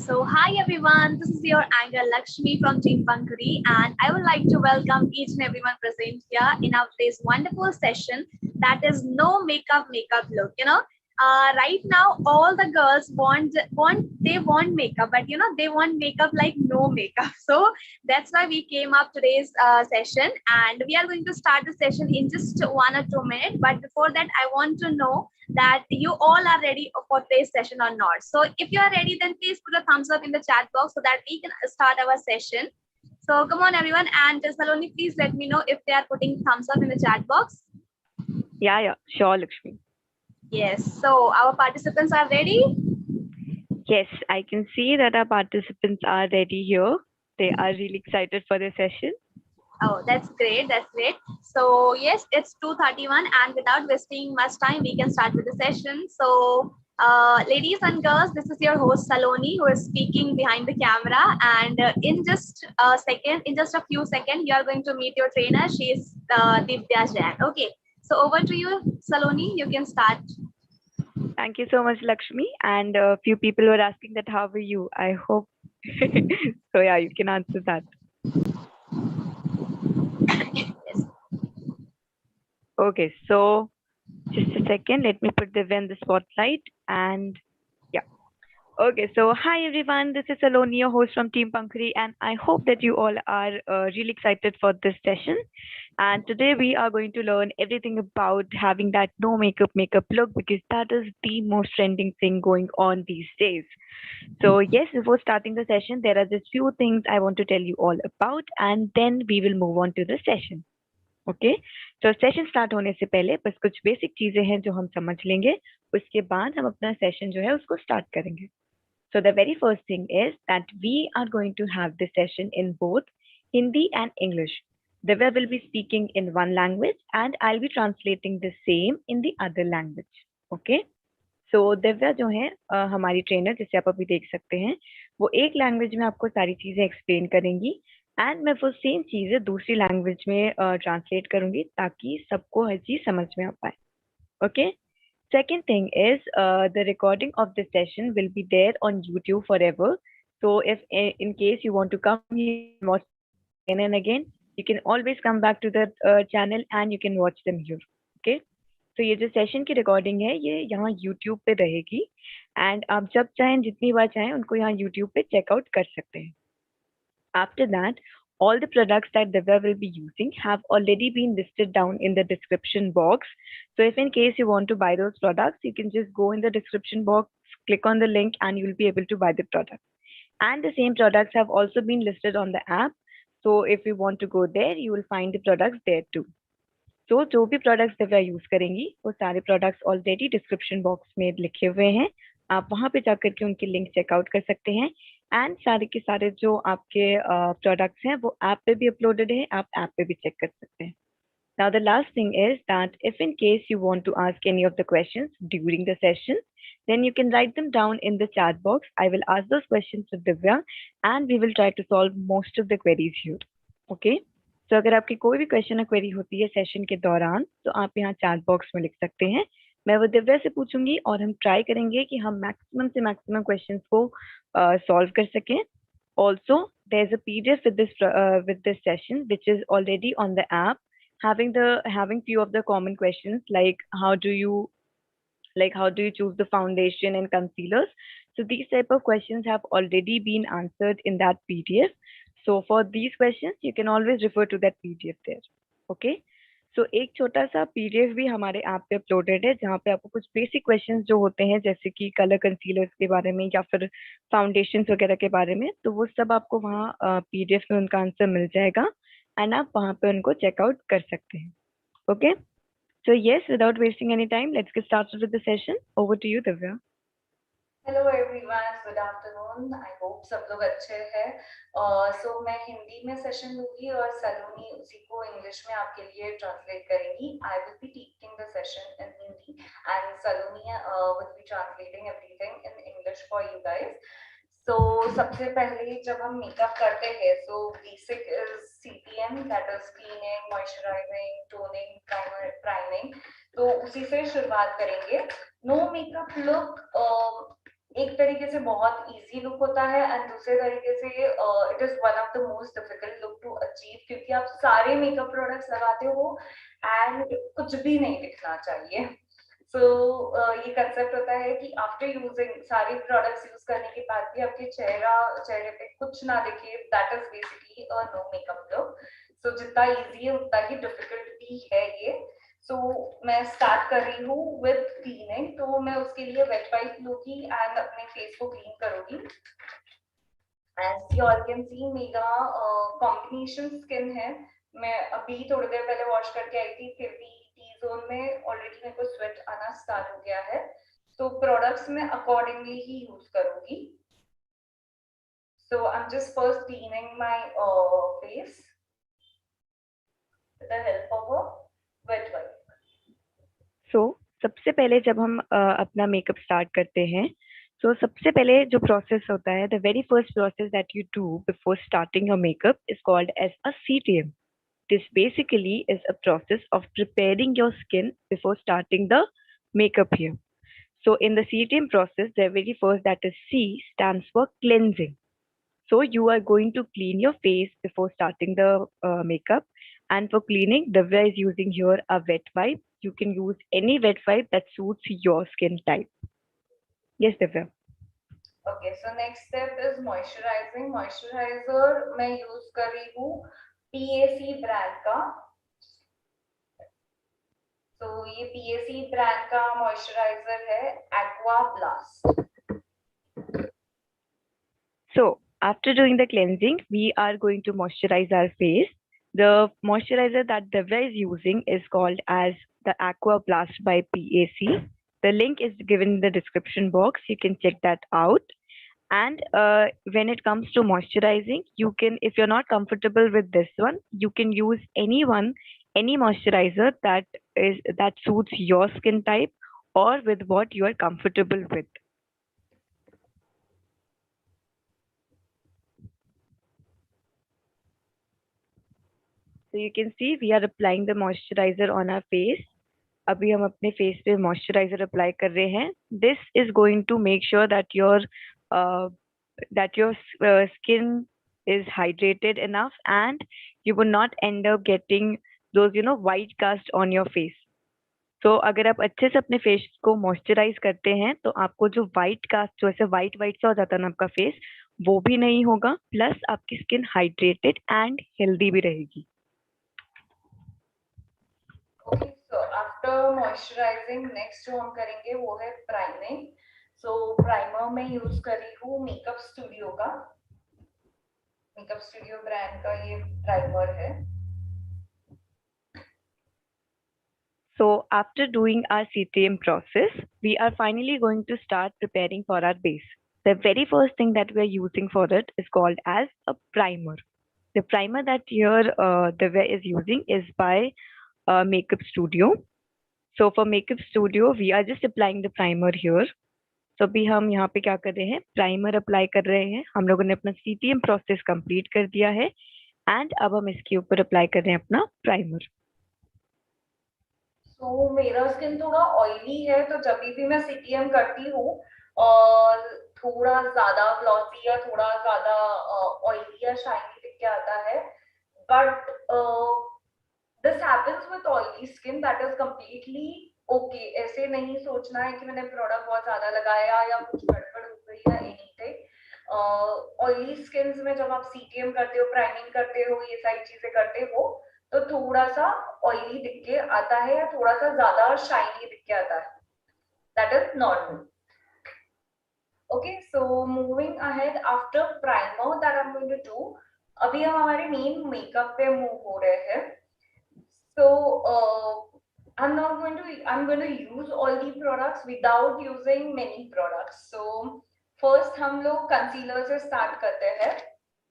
So, hi everyone, this is your anchor Lakshmi from Team Pankhuri, and I would like to welcome each and everyone present here in our today's wonderful session that is no makeup look. Right now all the girls want makeup, but they want makeup like no makeup. So that's why we came up today's session, and we are going to start the session in just 1 or 2 minutes. But before that, I want to know that you all are ready for today's session or not. So if you are ready, then please put a thumbs up in the chat box so that we can start our session. So come on everyone, and Saloni, please let me know if they are putting thumbs up in the chat box. Yeah, sure, Lakshmi. Yes, so our participants are ready? Yes, I can see that our participants are ready here. They are really excited for the session. Oh, that's great. That's great. So yes, it's 2:31, and without wasting much time, we can start with the session. So, ladies and girls, this is your host Saloni who is speaking behind the camera. And in just a few seconds, you are going to meet your trainer. She is Divya Jain. Okay. So over to you, Saloni. You can start. Thank you so much, Lakshmi. And a few people were asking that how are you? I hope so. Yeah, you can answer that. Yes. Okay, so just a second. Let me put Divya in the spotlight. And yeah. Okay, so hi everyone. This is Saloni, your host from Team Pankhuri, and I hope that you all are really excited for this session. And today we are going to learn everything about having that no makeup look because that is the most trending thing going on these days. So yes, before starting the session, there are just few things I want to tell you all about, and then we will move on to the session. Okay तो session start होने से पहले बस कुछ basic चीजें हैं जो हम समझ लेंगे उसके बाद हम अपना सेशन जो है उसको स्टार्ट करेंगे So the very first thing is that we are going to have this session in both Hindi and English. Divya will be speaking in one language and I'll be translating the same in the other language. Okay? So Divya जो है हमारी trainer जिसे आप अभी देख सकते हैं वो एक लैंग्वेज में आपको सारी चीजें एक्सप्लेन करेंगी एंड मैं वो सेम चीजें दूसरी लैंग्वेज में ट्रांसलेट करूंगी ताकि सबको हर चीज समझ में आ पाए okay Second thing is the recording of the session will be there on YouTube forever. So if in case you want to come here and watch again and again, you can always come back to the channel and you can watch them here. Okay. तो ये जो session की recording है ये यहाँ YouTube पे रहेगी and आप जब चाहें जितनी बार चाहें उनको यहाँ यूट्यूब पे चेकआउट कर सकते हैं After that, all the products that Divya will be using have already been listed down in the description box. So if in case you want to buy those products, you can just go in the description box, click on the link, and you'll be able to buy the product. And the same products have also been listed on the app. So if you want to go there, you will find the products there too. तो जो भी products Divya use करेंगी वो सारे products already description box में लिखे हुए हैं आप वहां पे जाकर के उनकी लिंक चेकआउट कर सकते हैं एंड सारे के सारे जो आपके प्रोडक्ट्स हैं वो ऐप पे भी अपलोडेड है आप ऐप पे भी चेक कर सकते हैं Now the last thing is that if in case you want to ask any of the questions during the session, then you can write them down in the chat box. I will ask those questions to Divya and we will try to solve most of the queries here. Okay? तो अगर आपकी कोई भी question या query होती है session के दौरान तो आप यहाँ चैट बॉक्स में लिख सकते हैं मैं वो दिव्या से पूछूंगी और हम ट्राई करेंगे कि हम मैक्सिमम से मैक्सिमम क्वेश्चंस को सॉल्व कर सकें also there is a PDF with this session which is already on the app having few of the common questions like how do you choose the foundation and concealers so these type of questions have already been answered in that pdf so for these questions you can always refer to that pdf there okay so एक छोटा सा PDF भी हमारे app पे uploaded है जहाँ पे आपको कुछ बेसिक क्वेश्चंस जो होते हैं जैसे कि कलर कंसीलर्स के बारे में या फिर फाउंडेशंस वगैरह के बारे में तो वो सब आपको वहाँ पीडीएफ में उनका आंसर मिल जाएगा एंड आप वहाँ पे उनको चेकआउट कर सकते हैं okay So yes, without wasting any time, let's get started with the session. Over to you, Divya. Hello everyone good afternoon I hope सब लोग अच्छे हैं सो मैं हिंदी में सेशन लूंगी और सलोनी उसी को इंग्लिश में आपके लिए ट्रांसलेट करेंगी I will be teaching the session in Hindi and Saloni will be translating everything in English for you guys so सबसे पहले जब हम मेकअप करते हैं so basic is CTM that is cleaning moisturising toning priming तो उसी से शुरुआत करेंगे नो मेकअप लुक एक तरीके से बहुत इजी लुक होता है एंड दूसरे तरीके से it is one of the most difficult look to achieve, क्योंकि आप सारे मेकअप प्रोडक्ट्स लगाते हो एंड कुछ भी नहीं दिखना चाहिए। सो ये कंसेप्ट होता है कि आफ्टर यूजिंग सारे प्रोडक्ट्स यूज करने के बाद भी आपके चेहरे पे कुछ ना दिखे, that is basically a no makeup look. So जितना इजी है उतना ही डिफिकल्ट भी है ये। सो मैं स्टार्ट कर रही हूँ विद क्लीनिंग, तो मैं उसके लिए वेट वाइप लूंगी एंड अपने फेस को क्लीन करूंगी। As you all can see मेरा कॉम्बिनेशन स्किन है। मैं अभी थोड़ी देर पहले वॉश करके आई थी, फिर भी टी जोन में ऑलरेडी मेरे को स्वेट आना स्टार्ट हो गया है, तो प्रोडक्ट्स में अकॉर्डिंगली ही यूज करूंगी। So I am just first cleaning my face with the help of a wet wipe. सबसे पहले जब हम अपना मेकअप स्टार्ट करते हैं, तो सबसे पहले जो प्रोसेस होता है, the very first process that you do before starting your makeup is called as a CTM. This basically is a process of preparing your skin before starting the makeup here. So in the CTM process, the very first, that is C, stands for cleansing. So you are going to clean your face before starting the makeup. And for cleaning, Divya is using here a wet wipe. You can use any wet wipe that suits your skin type. Yes, Divya. Okay, so next step is moisturising. Moisturiser मैं use कर रही हूँ PAC brand का। तो ये PAC brand का moisturiser है aqua blast. So after doing the cleansing, we are going to moisturize our face. The moisturizer that Divya is using is called as the Aqua Blast by PAC. The link is given in the description box. You can check that out. And when it comes to moisturizing, you can, if you're not comfortable with this one, you can use any moisturizer that suits your skin type or with what you are comfortable with. So you can see we are applying the moisturizer on our face. अभी हम अपने face पे moisturiser apply कर रहे हैं. This is going to make sure that your skin is hydrated enough and you will not end up getting those white cast on your face. So अगर आप अच्छे से अपने फेस को मॉइस्चराइज करते हैं तो आपको जो व्हाइट कास्ट, जो ऐसे व्हाइट व्हाइट सा हो जाता है ना आपका फेस, वो भी नहीं होगा, प्लस आपकी स्किन हाइड्रेटेड एंड हेल्दी भी रहेगी. Okay, so after moisturising next जो हम करेंगे वो है प्राइमिंग। सो प्राइमर में यूज कर रही हूँ मेकअप स्टूडियो ब्रांड का ये प्राइमर है। So after doing our CTM process, we are finally going to start preparing for our base. The very first thing that we are using for it is called as a primer. The primer that here Divya is using is by Makeup Studio. So for Makeup Studio, we are just applying the primer here. So अभी हम यहाँ पे क्या कर रहे हैं, primer apply कर रहे हैं. हम लोगों ने अपना CTM प्रोसेस कंप्लीट कर दिया है एंड अब हम इसके ऊपर अप्लाई कर रहे हैं अपना प्राइमर. तो मेरा स्किन थोड़ा ऑयली है, तो जब भी मैं CTM करती हूँ और थोड़ा ज्यादा ग्लॉसी या थोड़ा ज्यादा ऑयली या शाइनी दिख के आता है, but this happens with oily skin, that is completely okay. ऐसे नहीं सोचना है कि मैंने प्रोडक्ट बहुत ज्यादा लगाया या कुछ गड़बड़ हो गई या एनीथिंग। ऑयली स्किन में जब आप CTM करते हो, प्राइमिंग करते हो, ये सारी चीजें करते हो, तो थोड़ा सा ऑयली दिख के आता है या थोड़ा सा ज्यादा शाइनी दिख के आता है, that is normal. Okay, so moving ahead after primer that I am going to do, अभी हम हमारे मेन मेकअप पे मूव हो रहे हैं। सो I'm going to use all the products without using many products. So first हम लोग concealer से स्टार्ट करते हैं,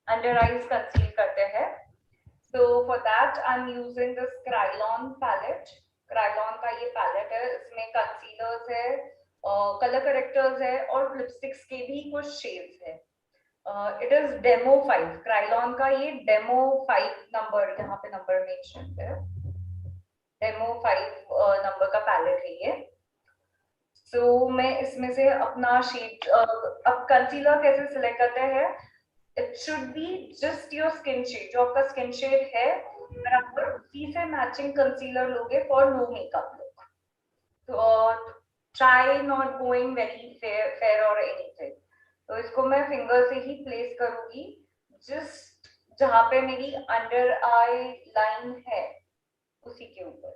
अंडर आईज कंसील करते हैं। So for that I'm using this Krylon palette. Krylon का ये पैलेट है, इसमें कंसीलर्स है, कलर करेक्टर्स है और लिपस्टिक्स के भी कुछ शेड्स है। इट इज डेमो 5, Krylon का ये डेमो 5 नंबर, यहाँ पे नंबर मेंशन है, डेमो 5 नंबर का पैलेट है ये। सो मैं इसमें से अपना शेड, अब कंसीलर कैसे सिलेक्ट करते हैं, it should be just your skin shade, जो आपका स्किन शेड है बराबर उसी से मैचिंग कंसीलर लोगे फॉर नो मेकअप लुक. तो try not going very fair और एनीथिंग. तो इसको मैं फिंगर से ही प्लेस करूंगी जस्ट जहां पे मेरी अंडर आई लाइन है उसी के ऊपर.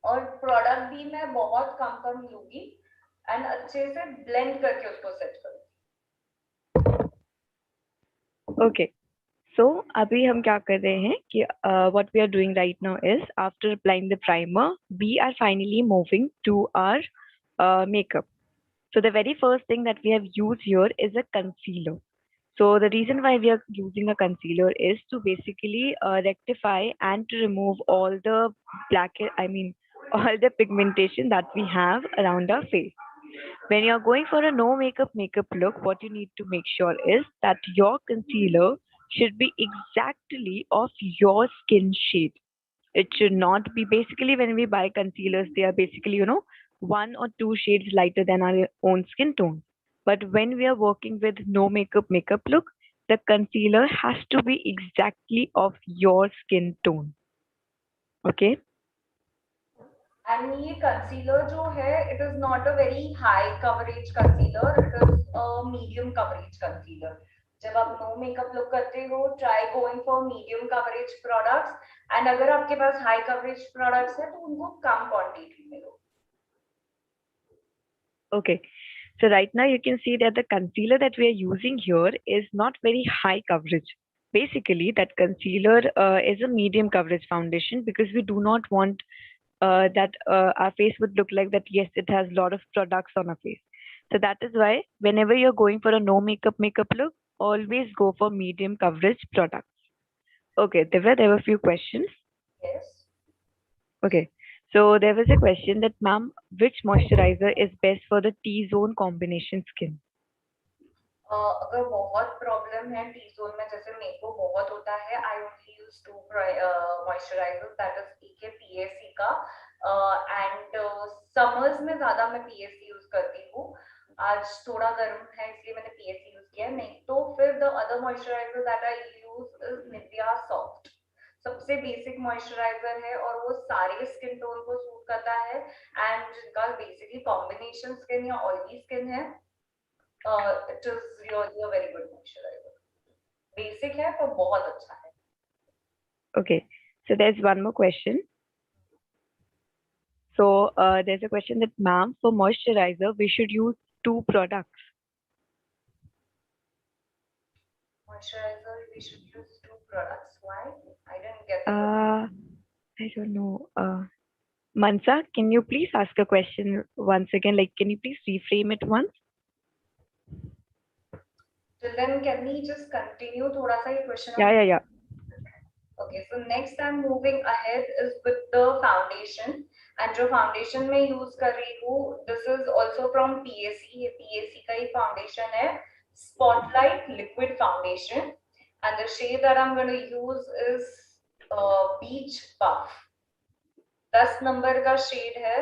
और प्रोडक्ट भी मैं बहुत कम कम लूंगी एंड अच्छे से ब्लेंड करके उसको सेट करूंगी. Okay. So अभी हम क्या कर रहे हैं कि what we are doing right now is after applying the primer, we are finally moving to our makeup. So the very first thing that we have used here is a concealer. So the reason why we are using a concealer is to basically rectify and to remove all the all the pigmentation that we have around our face. When you're going for a no makeup look, what you need to make sure is that your concealer should be exactly of your skin shade. It should not be basically when we buy concealers, they are basically, one or two shades lighter than our own skin tone. But when we are working with no makeup look, the concealer has to be exactly of your skin tone. Okay? And ये concealer जो है it is not a very high coverage concealer, it is a medium coverage concealer. जब आप no makeup look करते हो, try going for medium coverage products. And अगर आपके पास high coverage products है तो उनको कम क्वांटिटी में लो. Okay. So right now you can see that the concealer that we are using here is not very high coverage. Basically, that concealer is a medium coverage foundation because we do not want that our face would look like that. Yes, it has a lot of products on our face. So that is why whenever you're going for a no makeup look, always go for medium coverage products. Okay, there were a few questions. Yes. Okay. So there was a question that, ma'am, which moisturizer is best for the T-zone combination skin? अगर बहुत problem है T zone में, जैसे मेरे को बहुत होता है, I only use to moisturiser, that is एक है पीएससी का, एंड समर्स में ज्यादा मैं पीएससी यूज करती हूँ. आज थोड़ा गर्म है इसलिए मैंने पीएससी यूज किया, नहीं तो फिर the other moisturiser that I use is Nivea soft. सबसे बेसिक मॉइस्चराइजर है और वो सारे स्किन टोन को सूट करता है. एंड जिनका बेसिकली कॉम्बिनेशन स्किन या ऑयली स्किन है, it is really a very good moisturizer. Basic है तो बहुत अच्छा है. Okay, so there's one more question. So there's a question that, ma'am, for moisturizer we should use 2 products. Moisturizer we should use 2 products. Why? I didn't get it. I don't know. Mansa, can you please ask a question once again? Like, can you please reframe it once? Till then, can we just continue थोड़ा सा ये question? Yeah. Okay, so next I'm moving ahead is with the foundation. And जो foundation मैं use कर रही हूँ, this is also from PAC. ये PAC का ही foundation है, Spotlight Liquid Foundation. And the shade that I'm going to use is Beach Puff. 10 number का shade है.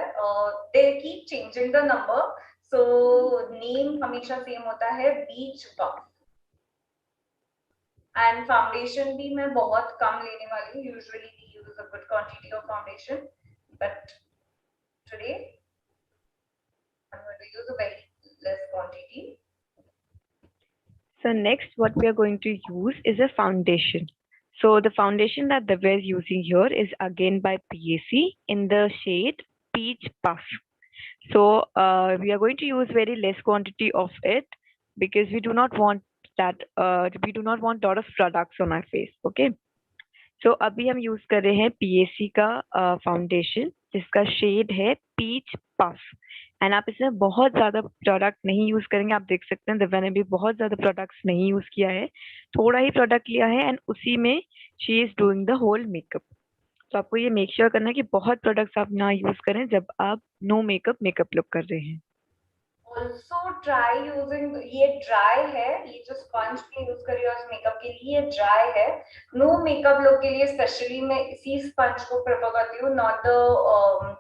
They keep changing the number, so name हमेशा same होता है, Beach Puff. And foundation भी मैं बहुत कम लेने वाली हूँ. Usually we use a good quantity of foundation, but today I am going to use a very less quantity. So next what we are going to use is a foundation. So the foundation that we're using here is again by PAC in the shade Peach Puff. So we are going to use very less quantity of it because we do not want lot of products on our face. Okay. So अभी हम use कर रहे हैं PAC का foundation जिसका shade है Peach Puff. And आप इसमें बहुत ज्यादा प्रोडक्ट नहीं यूज करेंगे. आप देख सकते हैं दिव्या ने भी बहुत ज्यादा प्रोडक्ट्स नहीं यूज किया है, थोड़ा ही प्रोडक्ट लिया है एंड उसी में she is doing the whole makeup. तो आपको ये मेक श्योर करना है कि बहुत प्रोडक्ट्स आप ना यूज करें जब आप नो मेकअप लुक कर रहे हैं. ऑल्सो ट्राई यूजिंग, ये ड्राई है, ये जो स्पंज पे यूज कर रही हूँ मेकअप के लिए, ये ड्राई है. नो मेकअप लुक के लिए स्पेशली मैं इसी स्पंज को प्रेफर करती हूँ, not the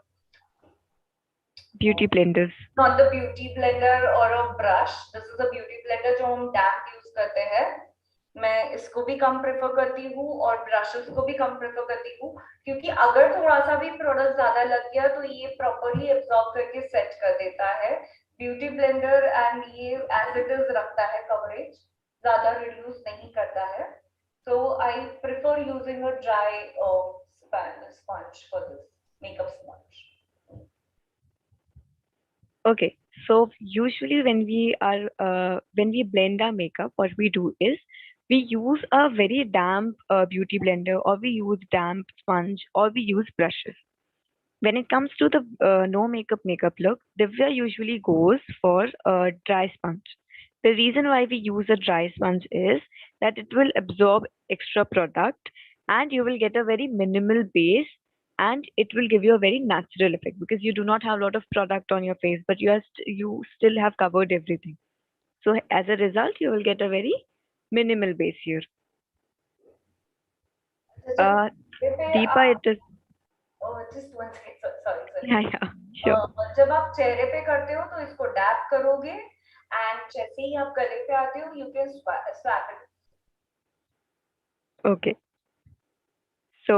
Beauty blenders. Not the beauty blender or a brush. This is a beauty blender जो हम damp use करते हैं. मैं इसको भी कम प्रेफर करती हूँ और ब्रशेस को भी कम प्रेफर करती हूँ, क्योंकि अगर थोड़ा सा भी प्रोडक्ट ज्यादा लग गया तो ये प्रॉपरली एब्जॉर्ब करके सेट कर देता है. ब्यूटी ब्लेंडर एंड ये एज इट इज रखता है कवरेज, ज्यादा रिड्यूस नहीं करता है. So I prefer using a dry sponge for this, makeup sponge. Okay, so usually when we blend our makeup, what we do is we use a very damp beauty blender, or we use damp sponge, or we use brushes. When it comes to the no makeup look, Divya usually goes for a dry sponge. The reason why we use a dry sponge is that it will absorb extra product and you will get a very minimal base, and it will give you a very natural effect because you do not have a lot of product on your face, but you still have covered everything. So as a result, you will get a very minimal base here. Deepa, it is. Just one second, sorry. Yeah, sure. जब आप चेहरे पे करते हो तो इसको dab करोगे and जैसे ही आप गले पे आते हो you can swap it. Okay, so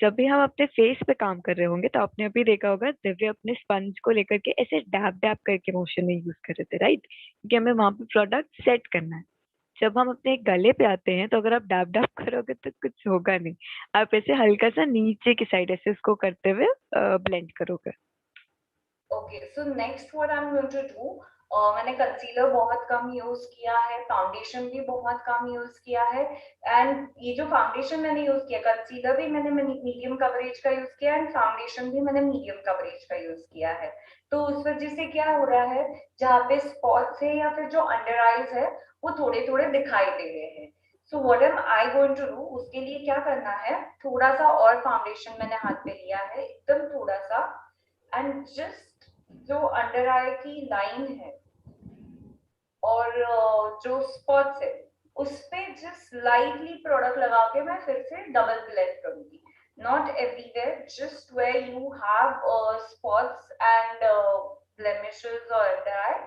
जब भी हम अपने फेस पे काम कर रहे होंगे तो आपने अभी देखा होगा दिव्य अपने स्पंज को लेकर के ऐसे डैप डैप करके मोशन में यूज कर रहे थे, राइट? क्योंकि हमें वहां पे प्रोडक्ट सेट करना है. जब हम अपने गले पे आते हैं तो अगर आप डैप डैप करोगे तो कुछ होगा नहीं. आप ऐसे हल्का सा नीचे की साइड ऐसे उसको करते हुए ब्लेंड करोगे. Okay, so next what I am going to do, मैंने कंसीलर बहुत कम यूज किया है, फाउंडेशन भी बहुत कम यूज किया है. एंड ये जो फाउंडेशन मैंने यूज किया, कंसीलर भी मैंने मीडियम कवरेज का यूज किया एंड फाउंडेशन भी मैंने मीडियम कवरेज का यूज किया है. तो उस वजह से क्या हो रहा है, जहाँ पे स्पॉट्स है या फिर जो अंडर आईज है वो थोड़े थोड़े दिखाई दे रहे हैं. So what am I going to do, उसके लिए क्या करना है, थोड़ा सा और फाउंडेशन मैंने हाथ पे लिया है, एकदम थोड़ा सा, एंड जस्ट जो अंडर आई की लाइन है और जो स्पॉट्स है उस पे जस्ट लाइटली प्रोडक्ट लगा के मैं फिर से डबल ब्लेंड करूंगी. Not everywhere, just where you have spots and blemishes और अंडर आई,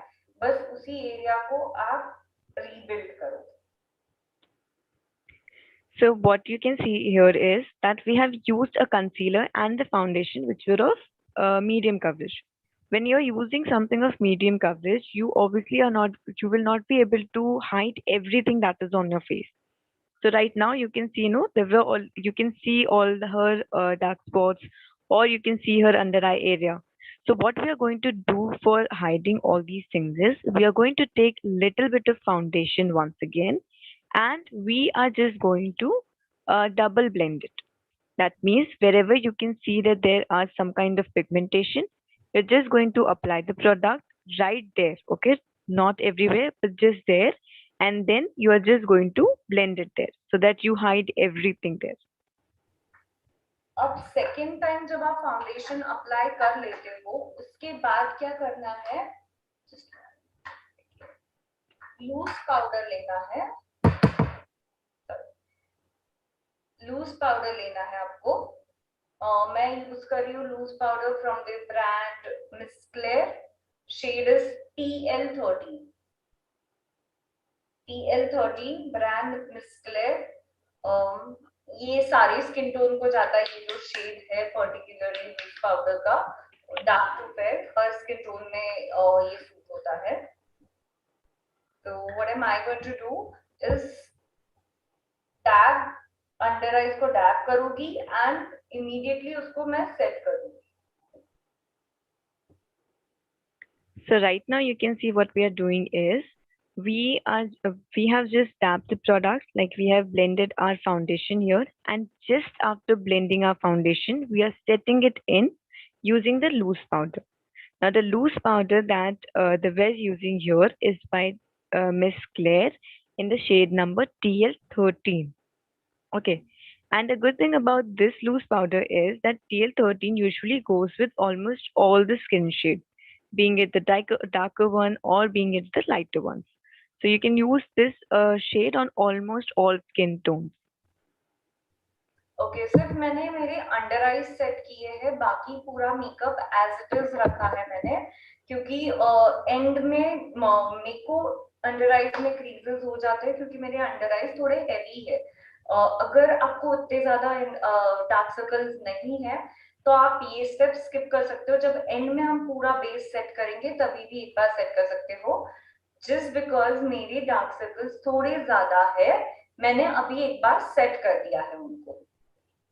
बस उसी एरिया को आप रीबिल्ड करो. So what you can see here is that we have used a concealer and the foundation which were of medium coverage. When you're using something of medium coverage, you will not be able to hide everything that is on your face. So right now you can see, you can see all her dark spots, or you can see her under eye area. So what we are going to do for hiding all these things is we are going to take little bit of foundation once again, and we are just going to double blend it. That means wherever you can see that there are some kind of pigmentation, you're just going to apply the product right there, okay? Not everywhere, but just there. And then you are just going to blend it there so that you hide everything there. अब second time जब आप foundation apply कर लेते हो उसके बाद क्या करना है, लूज पाउडर लेना है, लूज पाउडर लेना है आपको. मैं यूज कर रही हूँ loose powder from the brand Miss Claire, shade is TL13. TL13 brand Miss Claire. ये सारे स्किन टोन को जाता है, ये जो शेड है पर्टिकुलरली लूज पाउडर का, डार्क टू फेयर, हर स्किन टोन में ये सूट होता है. तो what am I going to do is tag under eyes को डैप करूंगी एंड इमीडिएटली उसको मैं सेट करूंगी. So right now you can see what we are doing is we have just dabbed the product, like we have blended our foundation here, and just after blending our foundation we are setting it in using the loose powder. Now the loose powder that the we're using here is by Miss Claire in the shade number TL13. Okay. And the good thing about this loose powder is that TL13 usually goes with almost all the skin shades, being it the darker one or being it the lighter ones. So you can use this shade on almost all skin tones. Okay सिर्फ मैंने मेरे under eyes set किए हैं, बाकी पूरा makeup as it is रखा है मैंने, क्योंकि एंड में मेरे को अंडर आईज में क्रीजेस हो जाते हैं क्योंकि मेरे अंडर आईज थोड़े हैवी है। अगर आपको उतने ज्यादा डार्क सर्कल्स नहीं है तो आप ये स्टेप स्किप कर सकते हो। जब एंड में हम पूरा बेस सेट करेंगे तभी भी एक बार सेट कर सकते हो। जस्ट बिकॉज मेरे डार्क सर्कल्स थोड़े ज्यादा है, मैंने अभी एक बार सेट कर दिया है उनको।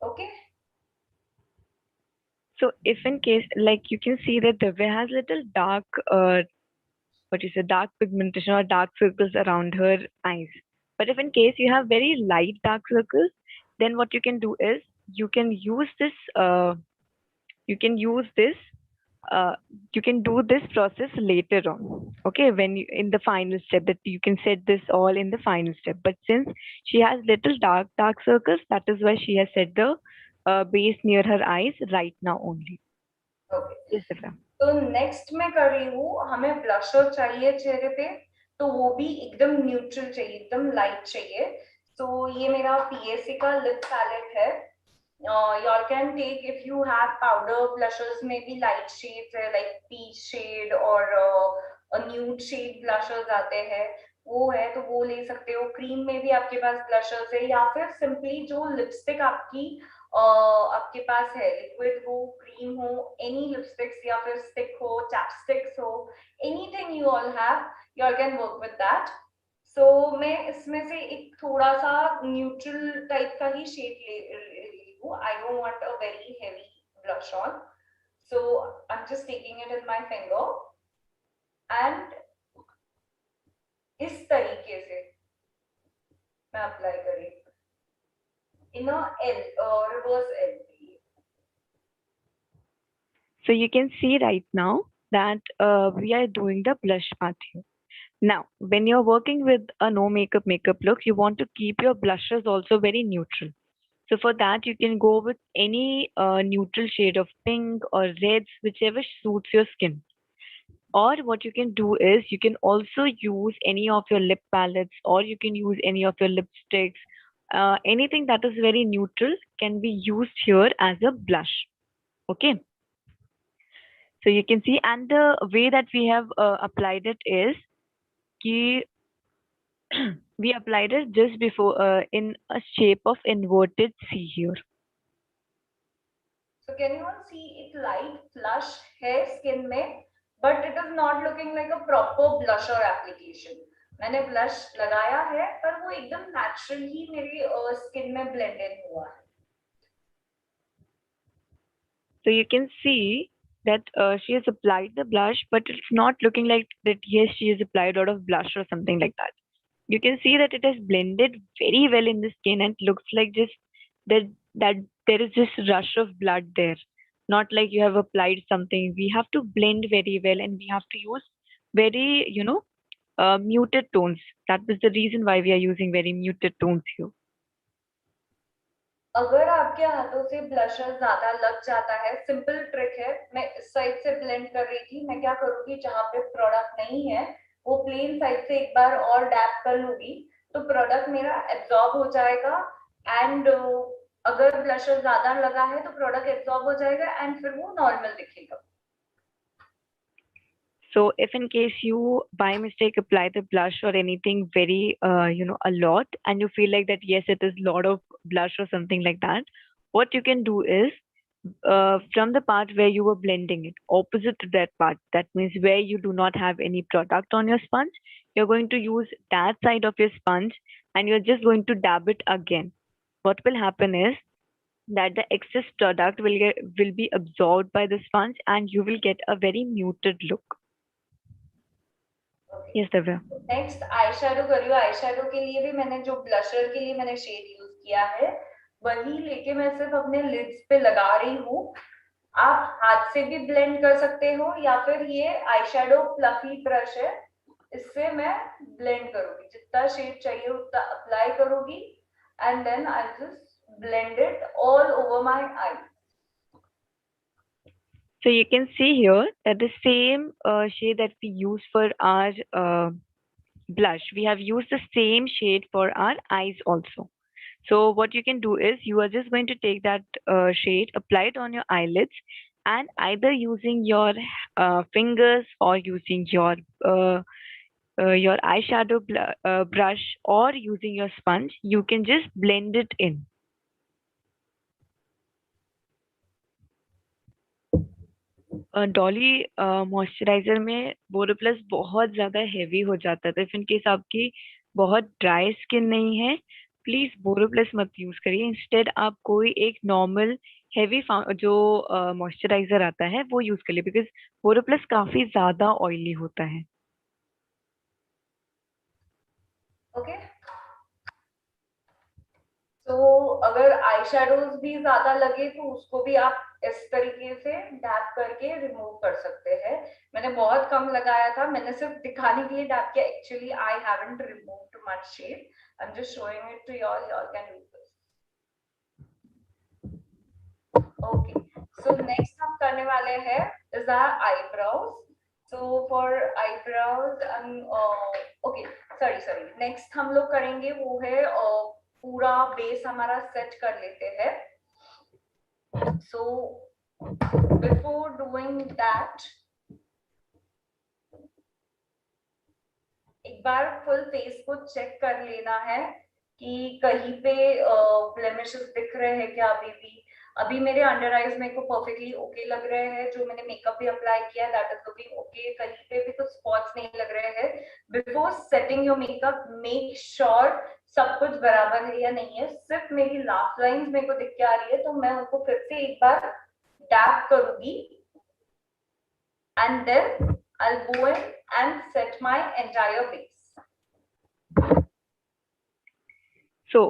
Okay. So if in case, like you can see that Divya has little dark, what you say, dark pigmentation or dark circles around her eyes. But if in case you have very light dark circles, then what you can do is you can use this, you can use this, you can do this process later on. Okay, when you in the final step, that you can set this all in the final step. But since she has little dark circles, that is why she has set the base near her eyes right now only. Okay. Yes, Divya. तो next मैं कर रही हूँ, हमें blusher चाहिए चेहरे पे, तो वो भी एकदम न्यूट्रल चाहिए, एकदम लाइट चाहिए। तो ये मेरा पीएससी का लिप पैलेट है। y'all can take, if you have powder blushers में भी लाइट शेड्स है, लाइक पीच शेड और न्यूड शेड ब्लशर्स आते हैं, वो है तो वो ले सकते हो। क्रीम में भी आपके पास ब्लशर्स है, या फिर सिंपली जो लिपस्टिक आपकी आपके पास है, लिक्विड हो, क्रीम हो, एनी लिपस्टिक्स या फिर स्टिक हो, चैपस्टिक्स हो, anything you all have, you all can work with that. So मैं इसमें से एक थोड़ा सा न्यूट्रल टाइप का ही शेड ले रही हूँ। I don't want a very heavy blush on, so I'm just taking it in my finger and इस तरीके से मैं अप्लाई करी in a L, reverse L. So you can see right now that we are doing the blush part here. Now, when you're working with a no makeup look, you want to keep your blushes also very neutral. So for that, you can go with any neutral shade of pink or reds, whichever suits your skin. Or what you can do is you can also use any of your lip palettes, or you can use any of your lipsticks. Anything that is very neutral can be used here as a blush. Okay. So you can see, and the way that we have applied it is कि we applied it just before in a shape of inverted C here. So can you all see it light flush है skin में, but it is not looking like a proper blusher application. मैंने blush लगाया है पर वो एकदम natural ही मेरी skin में blended हुआ है. So you can see that she has applied the blush, but it's not looking like that. Yes, she has applied a lot of blush or something like that. You can see that it has blended very well in the skin and looks like just that there is just rush of blood there. Not like you have applied something. We have to blend very well, and we have to use very muted tones. That is the reason why we are using very muted tones here. अगर आपके हाथों से blusher ज्यादा लग जाता है, simple trick है, मैं इस साइड से ब्लेंड कर रही थी, मैं क्या करूंगी जहां पे प्रोडक्ट नहीं है वो प्लेन साइड से एक बार और डैप कर लूंगी, तो प्रोडक्ट मेरा एब्जॉर्ब हो जाएगा। एंड अगर ब्लशर ज्यादा लगा है तो प्रोडक्ट एब्जॉर्ब हो जाएगा एंड फिर वो नॉर्मल दिखेगा। So if in case you by mistake apply the blush or anything very a lot, and you feel like that yes it is lot of blush or something like that, what you can do is from the part where you were blending it, opposite to that part, that means where you do not have any product on your sponge, you're going to use that side of your sponge and you're just going to dab it again. What will happen is that the excess product will be absorbed by the sponge and you will get a very muted look. Yes, Divya. Next eye shadow करियो। Eye shadow के लिए भी मैंने जो blusher के लिए मैंने shade use किया है वही लेके मैं सिर्फ अपने लिड्स पे लगा रही हूँ। आप हाथ से भी ब्लेंड कर सकते हो या फिर ये आई शेडो फ्लफी ब्रश है, इससे मैं ब्लेंड करूंगी, जितना शेड चाहिए उतना अप्लाई करूंगी and then I just blend it all over my eye. So you can see here that the same shade that we use for our blush, we have used the same shade for our eyes also. So what you can do is you are just going to take that shade, apply it on your eyelids, and either using your fingers or using your eyeshadow brush or using your sponge, you can just blend it in. Dolly moisturiser में बोरोप्लस बहुत ज़्यादा heavy हो जाता है, तो if in case आपकी बहुत dry skin नहीं है, प्लीज बोरोप्लस मत यूज करिए। इंस्टेड आप कोई एक नॉर्मल हेवी जो मॉइस्चराइजर आता है वो यूज करिए, बिकॉज बोरोप्लस काफी ज्यादा ऑयली होता है। ओके, तो अगर आई शेडोज भी ज्यादा लगे तो उसको भी आप इस तरीके से डैप करके रिमूव कर सकते हैं। मैंने बहुत कम लगाया था, मैंने सिर्फ दिखाने के लिए डैप किया। Actually I haven't removed much shade, I am just showing it to y'all, y'all can do this. Okay, so next हम करने वाले हैं is our eyebrows. So for eyebrows okay, sorry next हम लोग करेंगे वो है पूरा बेस हमारा सेट कर लेते हैं। सो बिफोर डूइंग दैट एक बार फुल फेस को चेक कर लेना है कि कहीं पे ब्लेमिशेस दिख रहे हैं क्या। अभी मेरे अंडर आईज मेरे को परफेक्टली ओके लग रहे हैं। जो मैंने मेकअप भी अप्लाई किया है दैट इज लुकिंग ओके। कहीं पे भी कुछ स्पॉट्स नहीं लग रहे हैं। Before setting your makeup make sure सब कुछ बराबर है या नहीं है। सिर्फ मेरी लास्ट लाइंस मेरे को दिख के आ रही है तो मैं उनको फिर से एक बार डैप करूंगी and then I'll go in and set my entire base. So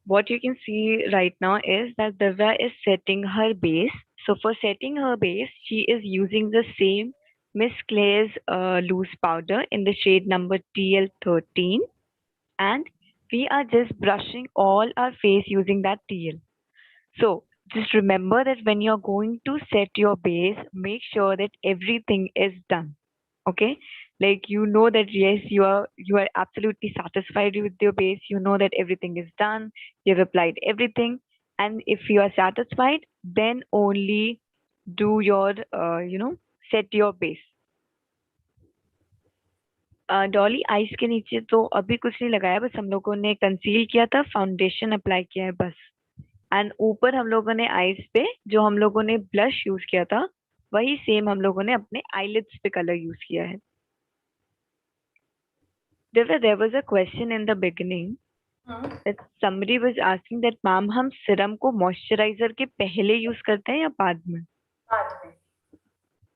what you can see right now is that Divya is setting her base. So for setting her base, she is using the same Miss Clay's loose powder in the shade number TL13, and we are just brushing all our face using that TL. So just remember that when you're going to set your base, make sure that everything is done. Okay, like you know that yes, you are absolutely satisfied with your base, you know that everything is done, you've applied everything, and if you are satisfied, then only do your set your base. Dolly eyes के नीचे तो अभी कुछ नहीं लगाया, बस हम लोगों ने कंसील किया था, फाउंडेशन अप्लाई किया है बस। एंड ऊपर हम लोगों ने आईज पे जो हम लोगों ने ब्लश यूज किया था वही सेम हम लोगों ने अपने आईलिड्स पे कलर यूज किया है। There was a question in the beginning that somebody was asking that ma'am हम सिरम को मॉइस्चराइजर के पहले यूज करते हैं या बाद में?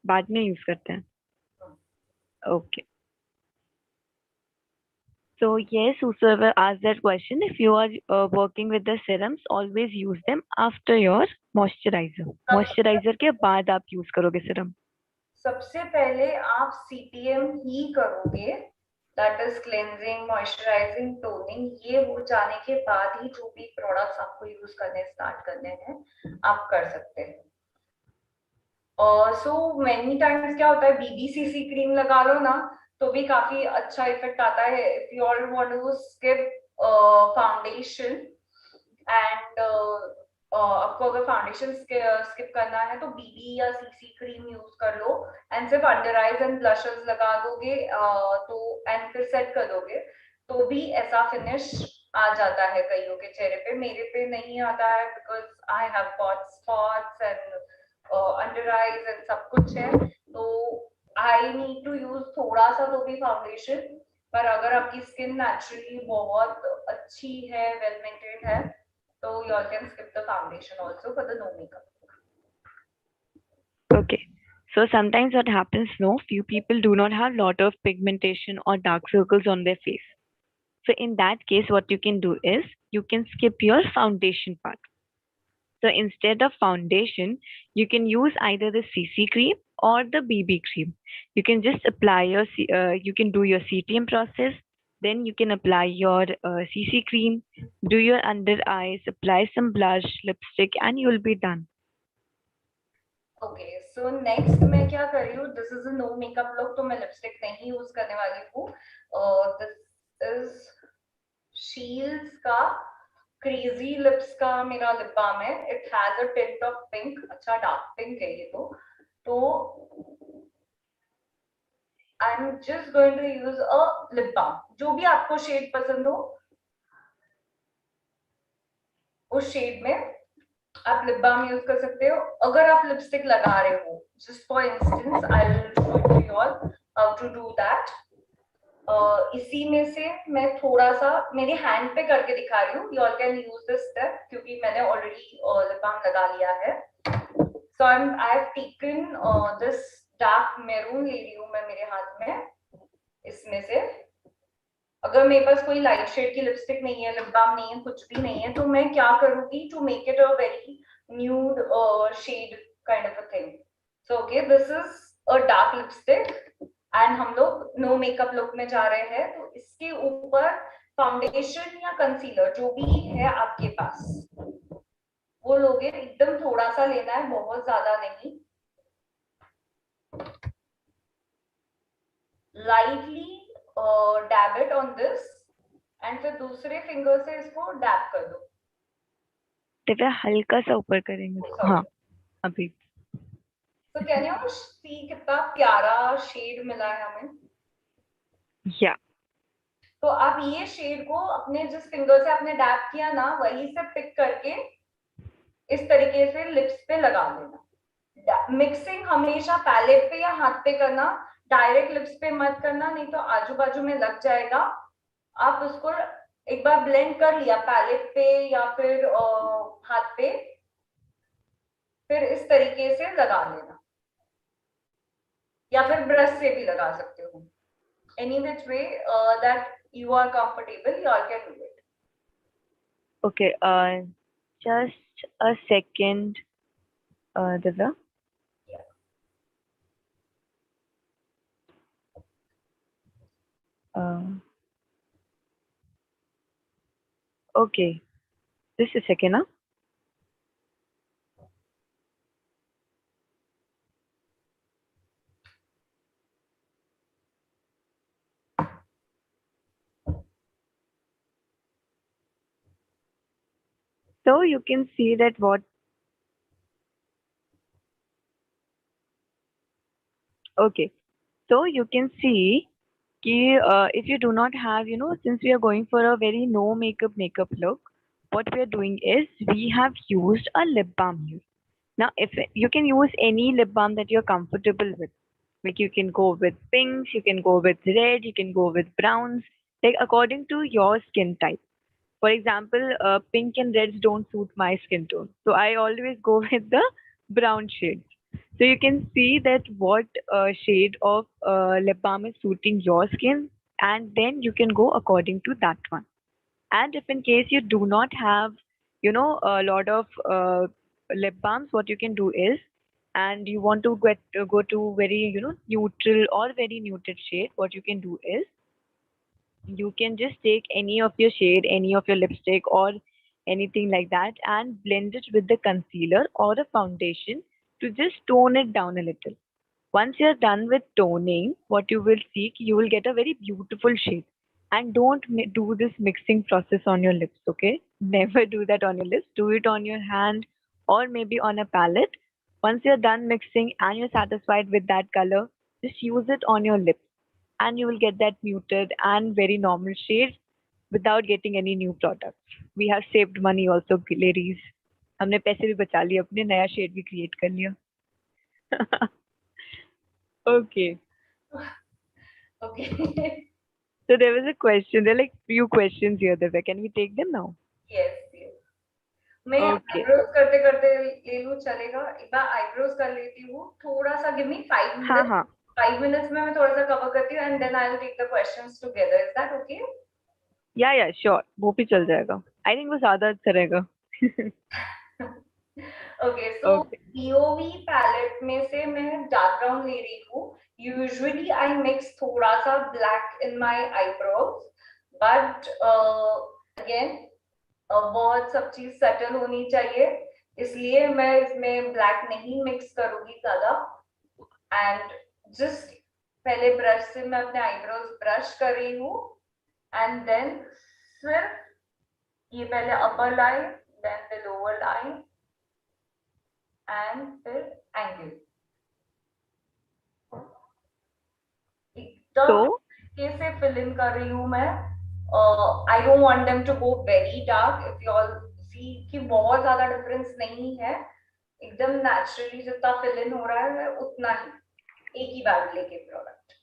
बाद में यूज करते हैं। Okay. So yes, whosoever asked that question, if you are working with the serums, always use them after your moisturizer. Moisturizer के बाद आप यूज करोगे सीरम। सबसे पहले आप सीटीएम ही करोगे, that is cleansing, moisturising, toning. ये हो जाने के बाद ही जो भी प्रोडक्ट्स आपको यूज करने स्टार्ट करने हैं आप कर सकते हैं। सो मेनी टाइम्स क्या होता है, बीबीसीसी क्रीम लगा लो ना तो भी काफी अच्छा इफेक्ट आता है। If you all want to skip foundation and आपको अगर फाउंडेशन स्किप करना है तो बीबी या सीसी क्रीम यूज कर लो एंड सिर्फ अंडर आईज एंड ब्लशेस लगा दोगे तो एंड फिर सेट कर दोगे तो भी ऐसा फिनिश आ जाता है कईयों के चेहरे पे। मेरे पे नहीं आता है because I have got spots and under eyes and सब कुछ है, तो आई नीड टू यूज थोड़ा सा तो भी फाउंडेशन। पर अगर आपकी स्किन नेचुरली बहुत अच्छी है, वेल मेंटेन्ड है, so you all can skip the foundation also for the no makeup. Okay, so sometimes what happens, no, few people do not have lot of pigmentation or dark circles on their face. So in that case, what you can do is you can skip your foundation part. So instead of foundation, you can use either the CC cream or the BB cream. You can just apply your you can do your CTM process. Then you can apply your CC cream, do your under eyes, apply some blush, lipstick, and you'll be done. Okay, so next मैं क्या कर रही हूँ, this is a no makeup look, तो मैं lipstick नहीं use करने वाली हूँ। This is Shields का क्रेजी लिप्स का मेरा लिप बाम है. It has a tint of pink. अच्छा डार्क पिंक है ये तो I am just going to use a lip balm. जो भी आपको शेड पसंद हो उस शेड में आप लिप बाम यूज कर सकते हो. अगर आप लिपस्टिक लगा रहे हो, just for instance I will show you all how to do that. इसी में से मैं थोड़ा सा मेरे हैंड पे करके दिखा रही हूँ. You all can use this step क्योंकि मैंने ऑलरेडी लिप बाम लगा लिया है. So I have taken this dark maroon ले रही हूँ मैं मेरे हाथ में. इसमें से अगर मेरे पास कोई लाइट शेड की लिपस्टिक नहीं है, लिप बाम नहीं है, कुछ भी नहीं है, तो मैं क्या करूंगी to make it a very nude shade kind of a thing. So okay, this is a dark lipstick and हम लोग नो मेकअप लुक में जा रहे हैं. तो इसके ऊपर फाउंडेशन या कंसीलर जो भी है आपके पास वो लोगे. एकदम थोड़ा सा लेना है, बहुत ज्यादा नहीं. Lightly dab it on this and फिर दूसरे फिंगर से इसको डैब कर दो. दिव्या हल्का सा ऊपर करेंगे. हाँ अभी. तो कैन यू सी कितना प्यारा शेड मिला है हमें. या तो आप ये शेड को अपने जिस फिंगर से आपने डैब किया ना वही से पिक करके इस तरीके से लिप्स पे लगा लेना. मिक्सिंग हमेशा पैलेट पे या हाथ पे करना, डायरेक्ट लिप्स पे मत करना, नहीं तो आजू बाजू में लग जाएगा. आप उसको एक बार ब्लेंड कर लिया पैलेट पे या फिर हाथ पे, फिर इस तरीके से लगा लेना या फिर ब्रश से भी लगा सकते हो. Any which way that you are comfortable, you all can do it. Okay, just a second, Divya. Yeah. Okay, just a second, huh? So you can see that what. Okay, so you can see if you do not have, since we are going for a very no makeup look, what we are doing is we have used a lip balm here. Now, if you can use any lip balm that you're comfortable with, like you can go with pinks, you can go with red, you can go with browns, like according to your skin type. For example, pink and reds don't suit my skin tone, so I always go with the brown shades. So you can see that what shade of lip balm is suiting your skin, and then you can go according to that one. And if in case you do not have, a lot of lip balms, what you can do is, and you want to go to very, neutral or very muted shade, what you can do is, you can just take any of your shade, any of your lipstick or anything like that, and blend it with the concealer or the foundation to just tone it down a little. Once you're done with toning, what you will see, you will get a very beautiful shade. And don't do this mixing process on your lips, okay? Never do that on your lips. Do it on your hand or maybe on a palette. Once you're done mixing and you're satisfied with that color, just use it on your lips and you will get that muted and very normal shade without getting any new products. We have saved money also, ladies. हमने पैसे भी बचा लिए, अपने नया shade भी create कर लिया. Okay. Okay. So there was a question. There are like few questions here, Divya. Can we take them now? Yes, yes. मैं Okay. आईब्रोज करते करते ले लूं, चलेगा? एक बार आईब्रोज कर लेती हूँ थोड़ा सा. गिव मी 5 हाँ minutes. हाँ. 5 minutes में मैं थोड़ा सा कवर करती हूँ and then I will take the questions together. Is that okay? या श्योर, वो भी चल जाएगा. आई थिंक वो ज्यादा अच्छा रहेगा. Okay, so Okay. POV palette में से मैं डार्क ब्राउन ले रही हूँ. Usually I mix थोड़ा सा black in my eyebrows, but again बहुत सब चीज सेटल होनी चाहिए, इसलिए मैं इसमें ब्लैक नहीं मिक्स करूंगी ज्यादा. एंड जस्ट पहले ब्रश से मैं अपने आईब्रोज ब्रश कर रही हूँ एंड देन सिर्फ ये पहले upper line, then the lower line and फिर एंगल। एकदम So कैसे फिल इन कर रही हूँ मैं। I don't want them to go very dark. If you all see कि बहुत ज्यादा डिफरेंस नहीं है, एकदम नेचुरली जितना फिल इन हो रहा है उतना ही, एक ही बार लेके product.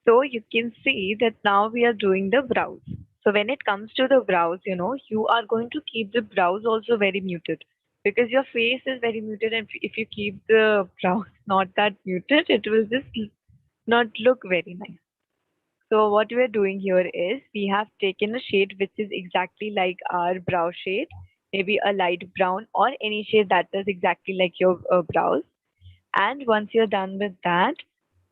So you can see that now we are doing the brows. So when it comes to the brows, you know, you are going to keep the brows also very muted because your face is very muted, and if you keep the brows not that muted, it will just not look very nice. So what we are doing here is we have taken a shade which is exactly like our brow shade, maybe a light brown or any shade that is exactly like your brows. And once you're done with that,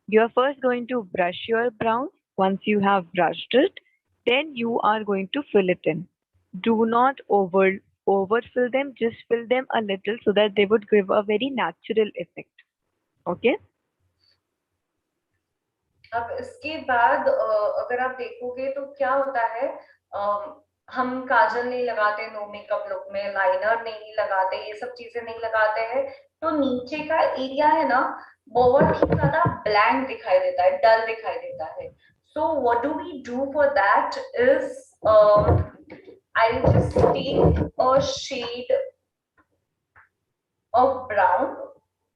you are first going to brush your brows. Once you have brushed it, then you are going to fill it in. Do not overfill them, just fill them a little so that they would give a very natural effect. Okay? अब इसके बाद अगर आप देखोगे तो क्या होता है, हम काजल नहीं लगाते नो मेकअप लुक में, लाइनर नहीं लगाते, ये सब चीजें नहीं लगाते हैं, तो नीचे का एरिया है ना बहुत ही ज्यादा ब्लैंक दिखाई देता है, डल दिखाई देता है। So what do we do for that is I just take a shade of brown,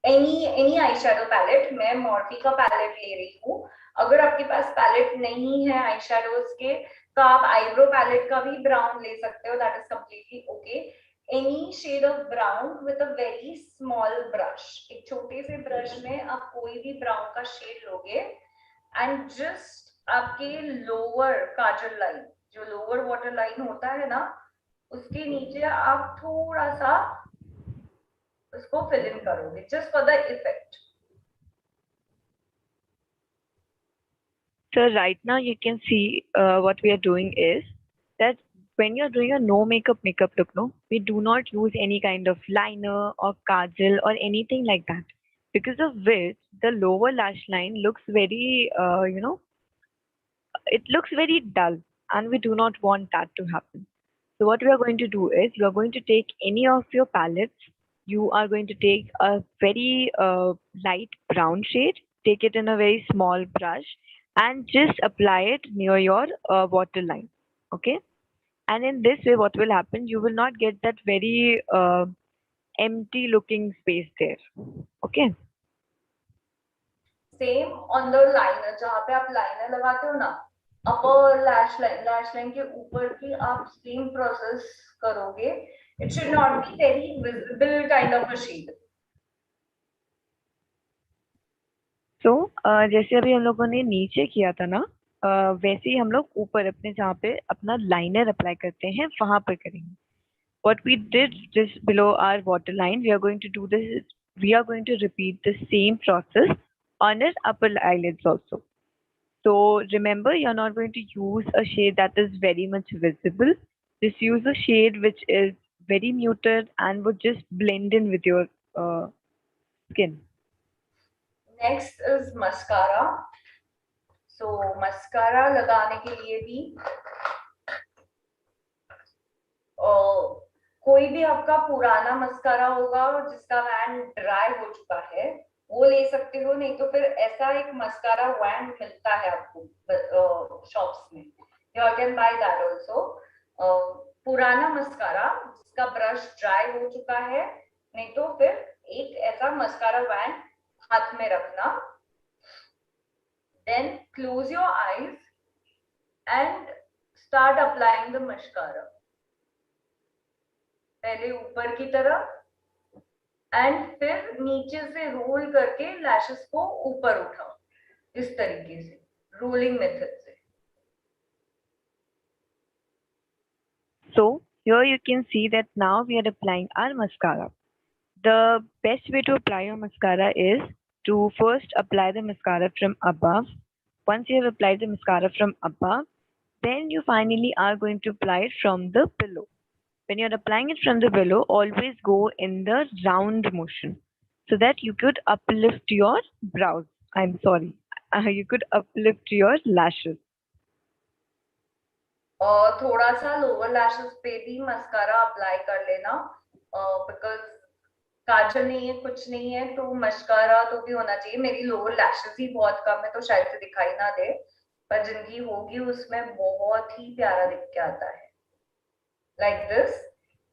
any eye shadow palette. मैं मॉर्फी का पैलेट ले रही हूँ। अगर आपके पास पैलेट नहीं है आई शेडोज के तो आप आईब्रो पैलेट का भी ब्राउन ले सकते हो, that is completely okay. Any shade of brown with a very small brush, एक छोटे से ब्रश में आप कोई भी ब्राउन का शेड लोगे एंड जस्ट आपके लोअर काजल लाइन, जो लोअर वाटर लाइन होता है ना, उसके नीचे आप थोड़ा सा उसको फिल इन करोगे just for the effect. So right now you can see what we are doing is that when you're doing a no makeup look, no, we do not use any kind of liner or kajal or anything like that. Because of which the lower lash line looks very, it looks very dull, and we do not want that to happen. So what we are going to do is you are going to take any of your palettes. You are going to take a very light brown shade, take it in a very small brush, and just apply it near your waterline. Okay. And in this way, what will happen? You will not get that very empty looking space there. Okay. Same on the liner, जहां पे आप liner लगाते हो ना, अपर lash line के ऊपर की आप सेम प्रोसेस करोगे। It should not be very visible kind of a shade. तो जैसे अभी हम लोगों ने नीचे किया था ना, वैसे ही हम लोग ऊपर अपने जहाँ पे अपना लाइनर अप्लाई करते हैं वहां पर करेंगे. What we did just below our waterline, we are going to do this. We are going to repeat the same process on our upper eyelids also. So remember, you're not going to use a shade that is very much visible. Just use a shade which is very muted and would just blend in with your skin. Next is mascara. So mascara लगाने के लिए भी कोई भी आपका पुराना mascara होगा और जिसका वैन ड्राई हो चुका है वो ले सकते हो, नहीं तो फिर ऐसा एक मस्कारा वैन मिलता है आपको शॉप्स में, you can by that also. पुराना मस्कारा जिसका ब्रश ड्राई हो चुका है, नहीं तो फिर एक ऐसा मस्कारा वैन हाथ में रखना, then close your eyes and start applying the mascara. पहले ऊपर की तरफ एंड फिर नीचे से रोल करके लैशेस को ऊपर उठाओ, इस तरीके से रोलिंग मेथड से। So here you can see that now we are applying our mascara. The best way to apply your mascara is to first apply the mascara from above. Once you have applied the mascara from above, then you finally are going to apply it from the below. When you're applying it from the below, always go in the round motion so that you could uplift your brows. I'm sorry, you could uplift your lashes. और थोड़ा सा lower lashes पे भी mascara apply कर लेना, because काजल नहीं है, कुछ नहीं है, तो मस्कारा तो भी होना चाहिए। मेरी लोअर लैशेस ही बहुत कम है तो शायद से दिखाई ना दे, पर जिनकी होगी उसमें बहुत ही प्यारा दिख के आता है, like this.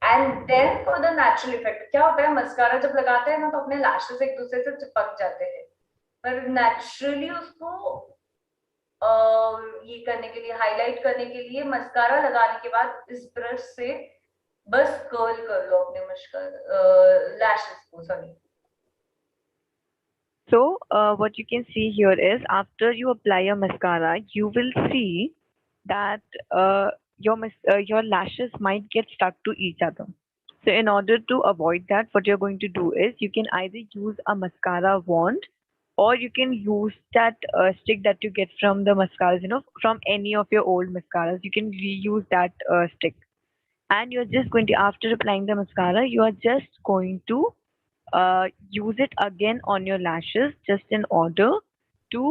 And then for the natural effect क्या होता है, मस्कारा जब लगाते हैं ना तो अपने लैशेस एक दूसरे से चिपक जाते हैं, पर नेचुरली उसको ये करने के लिए, हाईलाइट करने के लिए, मस्कारा लगाने के बाद इस ब्रश से बस कर्ल कर लो अपने मस्कारा लैशेस को, sorry. So, what you can see here is after you apply your mascara, you will see that your lashes might get stuck to each other. So, in order to avoid that, what you're going to do is you can either use a mascara wand or you can use that stick that you get from the mascaras, from any of your old mascaras. You can reuse that stick. And you're just going to, after applying the mascara, you are just going to use it again on your lashes just in order to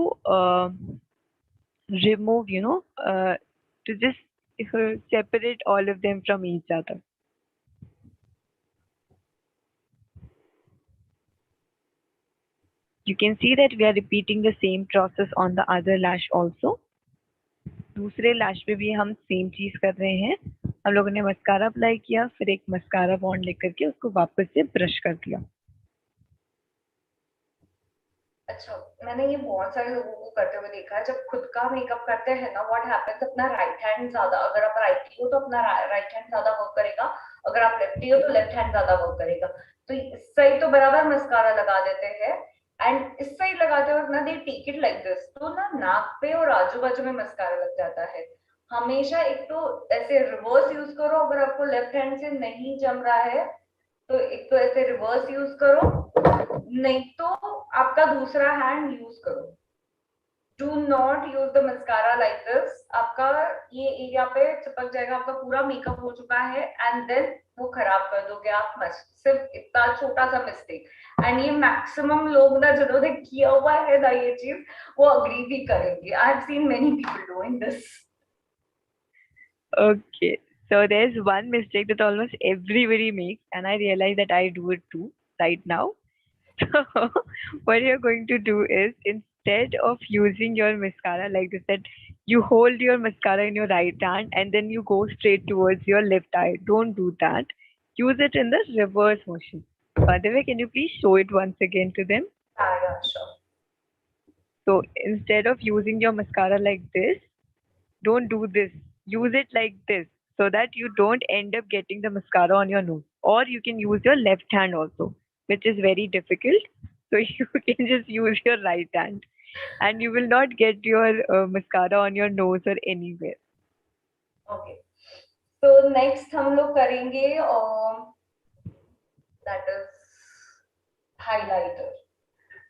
remove, to just separate all of them from each other. You can see that we are repeating the same process on the other lash also. दूसरे लैश पे भी हम same चीज कर रहे हैं. हम लोगों ने मस्कारा अप्लाई किया, फिर एक मस्कारा बॉन्ड लेकर के उसको वापस से ब्रश कर दिया. अच्छा, मैंने ये बहुत सारे लोगों को करते हुए देखा है, जब खुद का मेकअप करते हैं ना, व्हाट हैपेंस, अपना राइट हैंड ज्यादा, अगर आप राइटी हो तो अपना राइट हैंड ज्यादा वर्क करेगा, अगर आप लेफ्टी हो तो लेफ्ट हैंड ज्यादा वर्क करेगा. तो इस साइड तो बराबर मस्कारा लगा देते हैं, एंड इस साइड लगाते वक्त ना दे टेक इट लाइक दिस, तो ना नाक पे और आजू बाजू में मस्कारा लग जाता है. हमेशा एक तो ऐसे रिवर्स यूज करो, अगर आपको लेफ्ट हैंड से नहीं जम रहा है तो एक तो ऐसे रिवर्स यूज करो, नहीं तो आपका दूसरा हैंड यूज करो. Do not use the mascara like this, आपका ये एरिया पे चिपक जाएगा, आपका पूरा मेकअप हो चुका है एंड देन वो खराब कर दोगे आप. मस्त सिर्फ इतना छोटा सा मिस्टेक, एंड ये मैक्सिमम लोग ना जिन्होंने किया हुआ है ना ये चीज, वो अग्री भी करेंगे. I have seen many people doing this. Okay, so there's one mistake that almost everybody makes, and I realize that I do it too right now. So, what you're going to do is instead of using your mascara like this, that you hold your mascara in your right hand and then you go straight towards your left eye. Don't do that. Use it in the reverse motion. By the way, can you please show it once again to them? Yeah, sure. So instead of using your mascara like this, don't do this. Use it like this so that you don't end up getting the mascara on your nose. Or you can use your left hand also, which is very difficult. So you can just use your right hand and you will not get your mascara on your nose or anywhere. Okay. So next हम लोग करेंगे that is highlighter.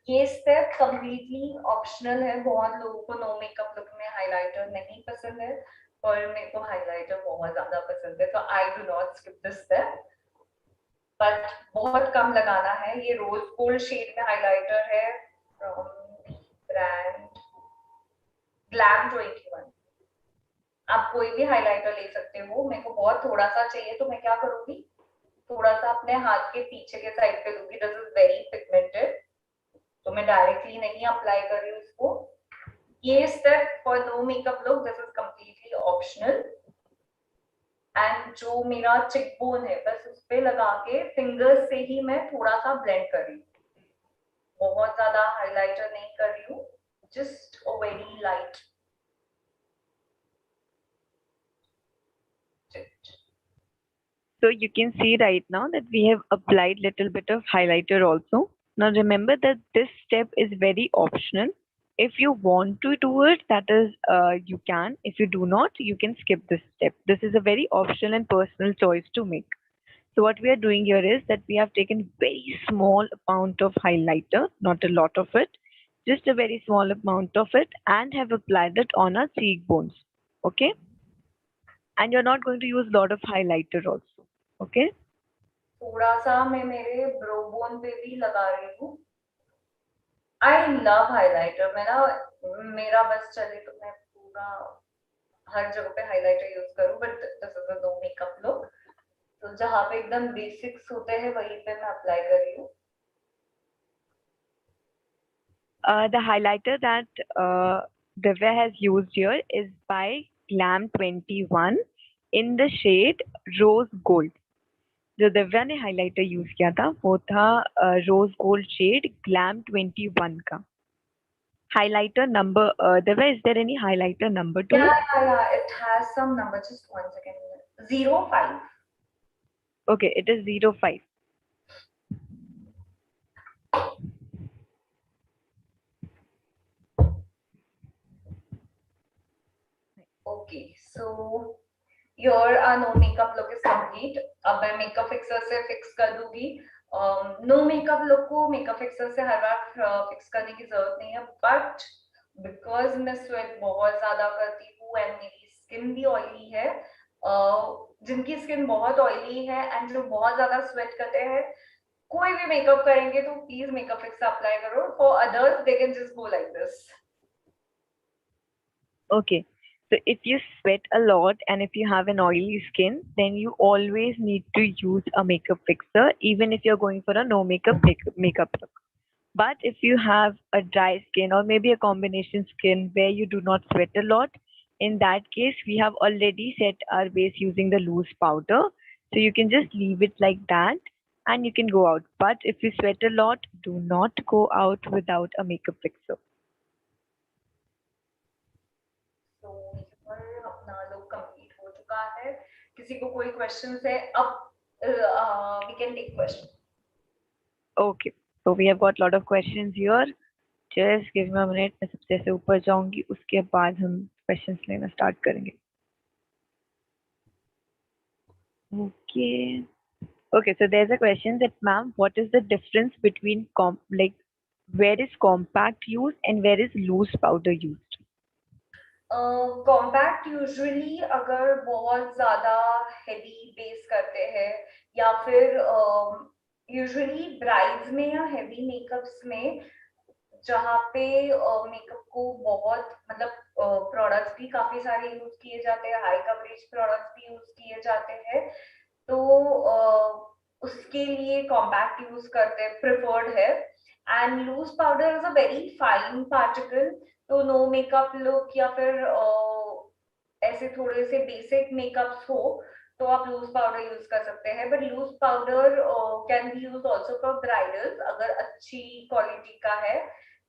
ये step completely optional है. बहुत लोगों को no makeup look में highlighter नहीं पसंद है, और मेरे को हाइलाइटर बहुत ज्यादा पसंद है, तो I do not skip this step. But बहुत कम लगाना है. ये रोज गोल्ड शेड में हाइलाइटर है फ्रॉम ब्रांड ग्लैम 21. आप कोई भी हाइलाइटर ले सकते हो. मेरे को बहुत थोड़ा सा चाहिए तो मैं क्या करूंगी, थोड़ा सा अपने हाथ के पीछे के साइड पे लूंगी. दिस इज वेरी पिगमेंटेड, तो मैं डायरेक्टली नहीं अप्लाई कर रही हूँ इसको. ये step for no makeup look, this is completely optional. And जो मेरा चिक बोन है बस उस पे लगा के फिंगर्स से ही मैं थोड़ा सा ब्लेंड कर रही हूँ. बहुत ज्यादा हाइलाइटर नहीं कर रही हूँ, just a very light. So you can see right now that we have applied little bit of highlighter also. Now remember that this step is very optional. If you want to do it, that is, you can. If you do not, you can skip this step. This is a very optional and personal choice to make. So what we are doing here is that we have taken very small amount of highlighter, not a lot of it, just a very small amount of it, and have applied it on our cheekbones. Okay? And you're not going to use a lot of highlighter also. Okay? थोड़ा सा मैं मेरे bro bone पे भी लगा रही हूँ. I love highlighter. मेरा बस चले तो मैं पूरा हर जगह पे हाइलाइटर यूज करूं, but this is a no makeup look. तो जहाँ पे एकदम बेसिक्स होते हैं वहीं पे मैं अप्लाई कर रही हूँ। The highlighter that Divya has used here is by Glam 21 in the shade Rose Gold. जो दिव्या ने हाइलाइटर यूज किया था वो था रोज गोल्ड शेड ग्लैम 21 का highlighter number. Divya, is there any highlighter number to it? Yeah, it has some number. Just 1 second. 05. Okay, it is 05. Okay, so your no makeup look is complete. अब मैं makeup fixer से fix कर दूंगी। No makeup look को makeup fixer से हर बार fix करने की जरूरत नहीं है, बट बिकॉज मैं स्वेट बहुत ज्यादा करती हूँ एंड मेरी स्किन भी ऑयली है, जिनकी स्किन बहुत ऑयली है एंड जो बहुत ज्यादा स्वेट करते हैं, कोई भी मेकअप करेंगे तो प्लीज मेकअप फिक्सर अप्लाई करो। For others they can just go like this. Okay. So if you sweat a lot and if you have an oily skin, then you always need to use a makeup fixer, even if you're going for a no makeup look. But if you have a dry skin or maybe a combination skin where you do not sweat a lot, in that case, we have already set our base using the loose powder. So you can just leave it like that and you can go out. But if you sweat a lot, do not go out without a makeup fixer. तो अपना look complete हो चुका है। किसी को कोई questions है? अब we can take question. Okay, so we have got a lot of questions here. Just give me a minute. मैं सबसे ऐसे ऊपर जाऊंगी, उसके बाद हम questions लेना start करेंगे. Okay. Okay, so there's a question that, ma'am, what is the difference between where is compact used and where is loose powder used? Compact usually अगर बहुत ज्यादा हेवी बेस करते हैं या फिर यूजुअली ब्राइड्स में या हेवी मेकअप्स में, जहाँ पे मेकअप को बहुत मतलब प्रोडक्ट्स भी काफी सारे यूज किए जाते हैं, हाई कवरेज प्रोडक्ट्स भी यूज किए जाते हैं, तो उसके लिए कॉम्पैक्ट यूज करते प्रिफर्ड है। And loose powder is a very fine particle, तो नो मेकअप लुक या फिर ऐसे थोड़े से बेसिक मेकअप्स हो तो आप लूज पाउडर यूज कर सकते हैं, but loose powder can be use also for bridals अगर अच्छी क्वालिटी का है।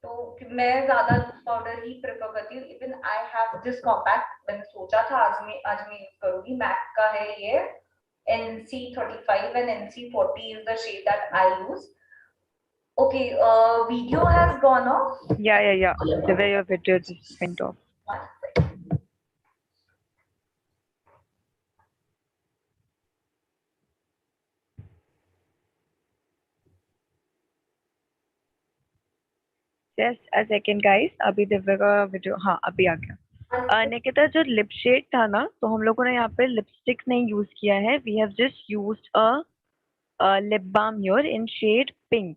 तो मैं ज्यादा लूज पाउडर ही प्रेफर करती हूँ। Even I have this compact, मैंने सोचा था आज मैं यूज करूंगी, मैक का है ये, NC35 and NC40 is the shade that I use. Okay, video has gone off. Yeah. The way your video just went off. One second. Just a second, guys. अभी दिव्या का वीडियो, हाँ अभी आ गया. निकिता, जो लिप शेड था ना, तो हम लोगों ने यहाँ पे लिपस्टिक नहीं यूज किया है. We have just used a lip balm here in shade pink.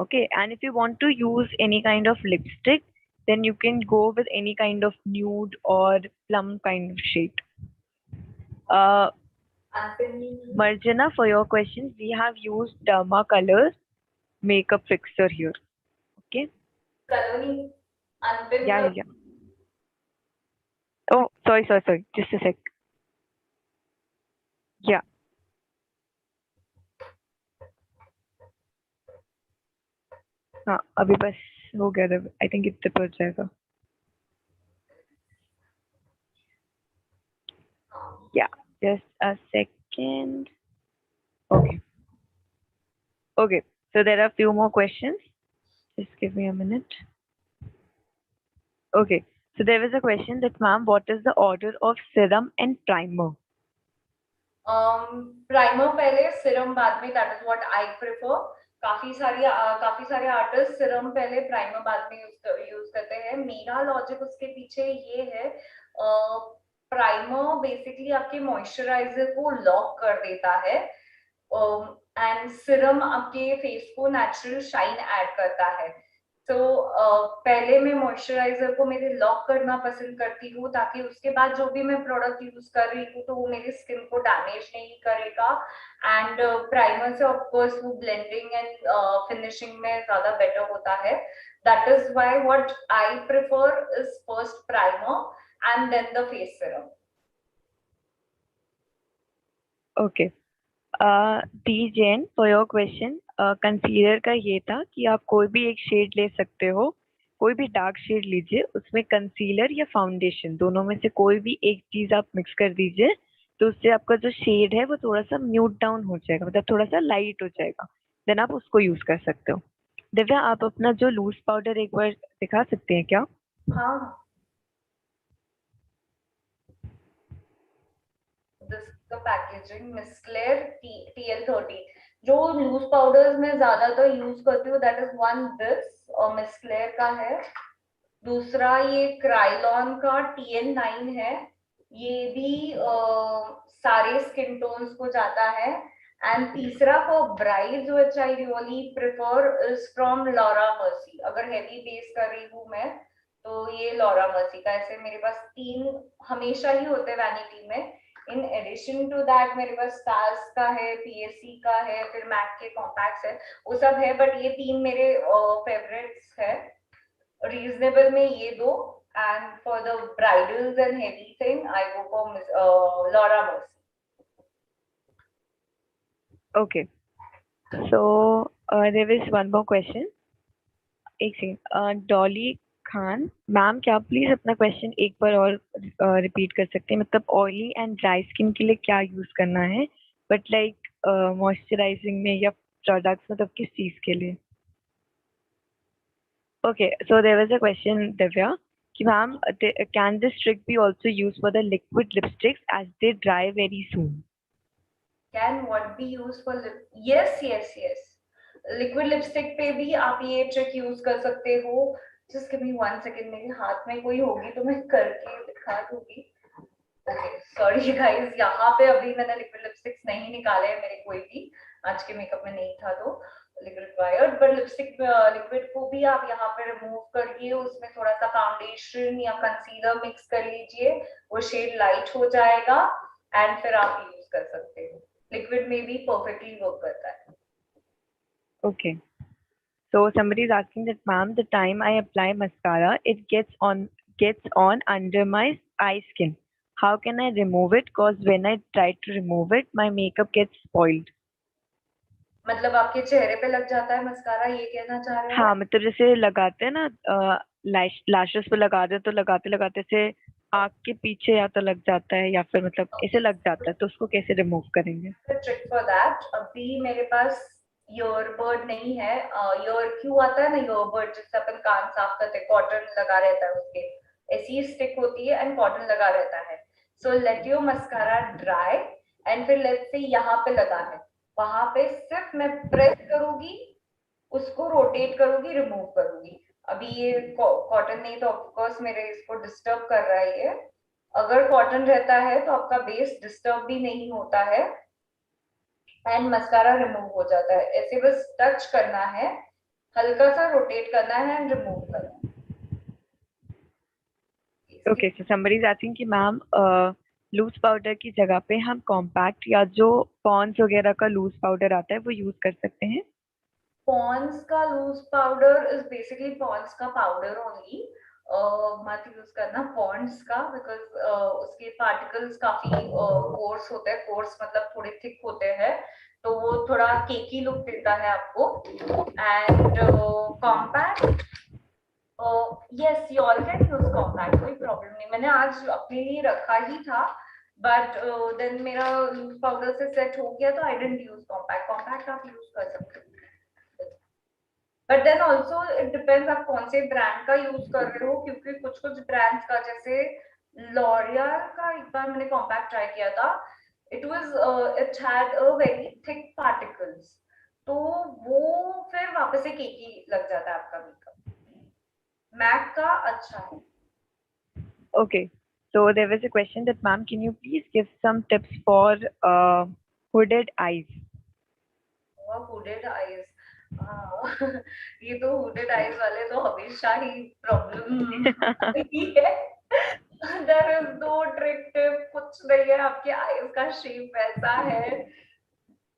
Okay, and if you want to use any kind of lipstick, then you can go with any kind of nude or plum kind of shade. Marjana, for your questions, we have used Derma Colors makeup fixer here. Okay. Kaloni, Yeah. Oh, sorry. Just a sec. Yeah. हाँ अभी बस हो गया था. I think इतने पर जाएगा. Yeah, just a second. Okay, so there are a few more questions. Just give me a minute. Okay, so there was a question that, ma'am, what is the order of serum and primer? Primer पहले, सिरम बाद में, that is what I prefer. काफी सारे artist Siram पहले primer बाद में use करते हैं। मेरा लॉजिक उसके पीछे ये है, प्राइमर बेसिकली आपके मॉइस्चराइजर को लॉक कर देता है एंड सिरम आपके फेस को नेचुरल शाइन ऐड करता है। तो पहले मैं मॉइस्चराइजर को मेरे लॉक करना पसंद करती हूँ ताकि उसके बाद जो भी मैं प्रोडक्ट यूज कर रही हूँ तो वो मेरी स्किन को डैमेज नहीं करेगा। एंड प्राइमर से ऑफकोर्स वो ब्लेंडिंग एंड फिनिशिंग में ज्यादा बेटर होता है। That is why what I prefer is first primer and then the face serum. Okay, D Jain for your question, concealer का ये था कि आप कोई भी एक शेड ले सकते हो, कोई भी डार्क शेड लीजिए, उसमें कंसीलर या फाउंडेशन दोनों में से कोई भी एक चीज आप मिक्स कर दीजिए, तो उससे आपका जो शेड है वो थोड़ा सा म्यूट डाउन हो जाएगा, मतलब थोड़ा सा लाइट हो जाएगा, देन आप उसको यूज कर सकते हो। दिव्या, आप अपना जो लूज पाउडर एक बार दिखा सकते हैं क्या? हाँ, this is the packaging Miss Claire TL30। जो लूज पाउडर्स में ज्यादातर यूज करती हूँ दैट इज वन दिस और मिस क्लेयर का है। दूसरा ये क्राइलॉन का TN9 है, ये भी सारे स्किन टोन्स को जाता है। एंड तीसरा for brides which I really prefer is from Laura mercy. अगर हेवी बेस कर रही हूँ मैं तो ये लॉरा मर्सी का। ऐसे मेरे पास 3 हमेशा ही होते हैं वैनिटी में। इन एडिशन टू दैट मेरे पास स्टार्स का है, PSC का है, फिर मैक के कॉम्पैक्ट्स है, वो सब है, बट ये 3 मेरे फेवरेट्स है। रीजनेबल में ये दो, and for the bridals and heavy thing I go for Laura mercy. Okay, so there is one more question. एक सेकंड, डॉली खान मैम, क्या आप प्लीज अपना क्वेश्चन एक बार और रिपीट कर सकते हैं? मतलब ऑयली एंड ड्राई स्किन के लिए क्या यूज करना है, बट लाइक मॉइस्चराइजिंग में या प्रोडक्ट्स, मतलब किस चीज के लिए? Okay, so there was a question Divya कि ma'am, can this trick be also used for the liquid lipsticks as they dry very soon? Can what be use for? Yes yes yes, liquid lipstick पे भी आप ये trick use कर सकते हो। Just give me 1 second, मेरे हाथ में कोई होगी तो मैं करके दिखा दूंगी। ओके सॉरी गाइस, यहाँ पे अभी मैंने लिक्विड लिपस्टिक्स नहीं निकाले हैं मेरे, कोई भी आज के मेकअप में नहीं था तो रिक्वायर्ड। बट लिपस्टिक लिक्विड को भी आप यहाँ पे रिमूव करिए, उसमें थोड़ा सा फाउंडेशन या कंसीलर मिक्स कर लीजिए, वो शेड लाइट हो जाएगा एंड फिर आप यूज कर सकते हो। लिक्विड में भी परफेक्टली वर्क करता है। Okay, so somebody is asking that, ma'am, the time I apply mascara, it gets on under my eye skin. How can I remove it? Because when I try to remove it, my makeup gets spoiled. मतलब आपके चेहरे पे लग जाता है mascara, ये कहना चाह रहे हो? हाँ, मतलब जैसे लगाते हैं ना, लैशेस पे लगाते हैं, तो लगाते लगाते से आँख के पीछे या तो लग जाता है या फिर मतलब ऐसे लग जाता है, तो उसको कैसे रिमूव करेंगे? ट्रिक फॉर दैट, अभी मेरे पास ईयरबड नहीं है। ईयर क्यों आता है ना, ईयरबड जिससे अपन कान साफ करते हैं, कॉटन लगा रहता है उसके, ऐसी स्टिक होती है एंड कॉटन लगा रहता है। So let your mascara dry and फिर लेट्स से यहाँ पे लगा है, वहां पे सिर्फ मैं प्रेस करूंगी, उसको रोटेट करूंगी, रिमूव करूंगी। अभी ये कॉटन नहीं तो ऑफकोर्स मेरे इसको डिस्टर्ब कर रहा है ये। अगर कॉटन रहता है तो आपका बेस डिस्टर्ब भी नहीं होता है एंड मस्कारा रिमूव हो जाता है। ऐसे बस टच करना है, हल्का सा रोटेट करना है एंड रिमूव करना है। Okay, so somebody is asking कि मैम, लूज पाउडर की जगह पे हम कॉम्पैक्ट या जो पॉन्ड्स वगैरह का लूज पाउडर आता है वो यूज कर सकते हैं? पॉन्ड्स का loose powder is basically Pond's का पाउडर ओनली। मत यूज करना पॉन्ड्स का, बिकॉज उसके पार्टिकल्स काफी कोर्स होते हैं, कोर्स मतलब थोड़े थिक होते हैं, तो वो थोड़ा केकी लुक देता है आपको। And compact, yes you all can use compact, कोई प्रॉब्लम नहीं। मैंने आज अपने लिए रखा ही था, बट देन मेरा लूज पाउडर से सेट हो गया तो I didn't use compact. Compact आप यूज कर सकते हो, but then also it depends आप कौन से ब्रांड का यूज कर रहे हो, क्योंकि कुछ कुछ ब्रांड्स का, जैसे लॉरियल का एक बार मैंने कॉम्पैक्ट ट्राई किया था, it had a very thick particles, तो वो फिर वापस से केकी लग जाता है आपका मेकअप। मैक का अच्छा है। Okay, so there was a question that, ma'am, can you please give some tips for hooded eyes? Hooded eyes, ये तो हुडेड आईज वाले तो हमेशा ही प्रॉब्लम ही है। There is no trick tip, कुछ नहीं है, आपके आईज का शेप वैसा है।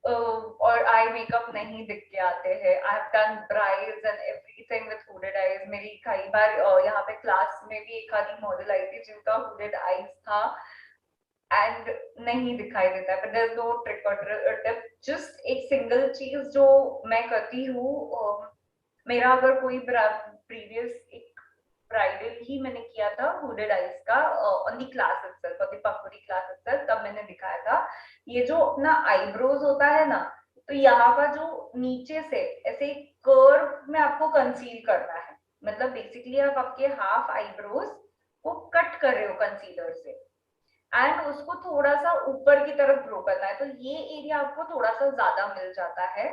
और आई मेकअप नहीं दिख के आते हैं। I have done brides and everything with hooded eyes. मेरी कई बार यहाँ पे क्लास में भी एक आधी मॉडल आई थी जिनका हुडेड आईज था एंड नहीं दिखाई देता है, but there is no trick और टिप। जस्ट एक सिंगल चीज जो मैं करती हूँ, मेरा अगर कोई प्रीवियस एक ब्राइडल ही मैंने किया था हुडेड आईज का on the class itself, on the Pankhuri class itself, तब मैंने दिखाया था। ये जो अपना आईब्रोज होता है ना, तो यहाँ का जो नीचे से ऐसे कर्व में आपको कंसील करना है। मतलब बेसिकली आप आपके हाफ आईब्रोज को कट कर रहे हो कंसीलर से एंड उसको थोड़ा सा ऊपर की तरफ ग्रो करना है, तो ये एरिया आपको थोड़ा सा ज्यादा मिल जाता है।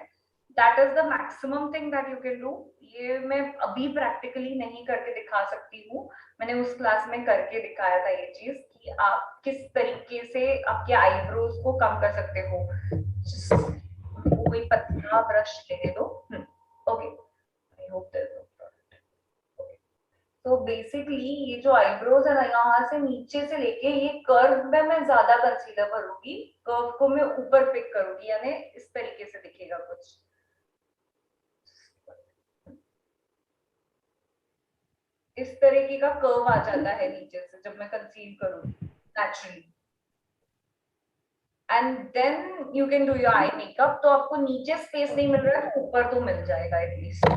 That is the maximum thing that you can do. ये मैं अभी प्रैक्टिकली नहीं करके दिखा सकती हूँ, मैंने उस क्लास में करके दिखाया था ये चीज कि आप किस तरीके से आपके आईब्रोज को कम कर सकते हो। कोई पतला ब्रश लेने दो। Okay, I hope this. तो बेसिकली ये जो आईब्रोज है ना, यहाँ से नीचे से लेके ये कर्व में मैं ज्यादा कंसीलर भरूंगी, कर्व को मैं ऊपर पिक करूंगी, यानी इस तरीके से दिखेगा कुछ। इस तरीके का कर्व आ जाता है नीचे से जब मैं कंसील करूँ naturally. And then you can do your eye makeup. तो आपको नीचे स्पेस नहीं मिल रहा है तो ऊपर तो मिल जाएगा at least.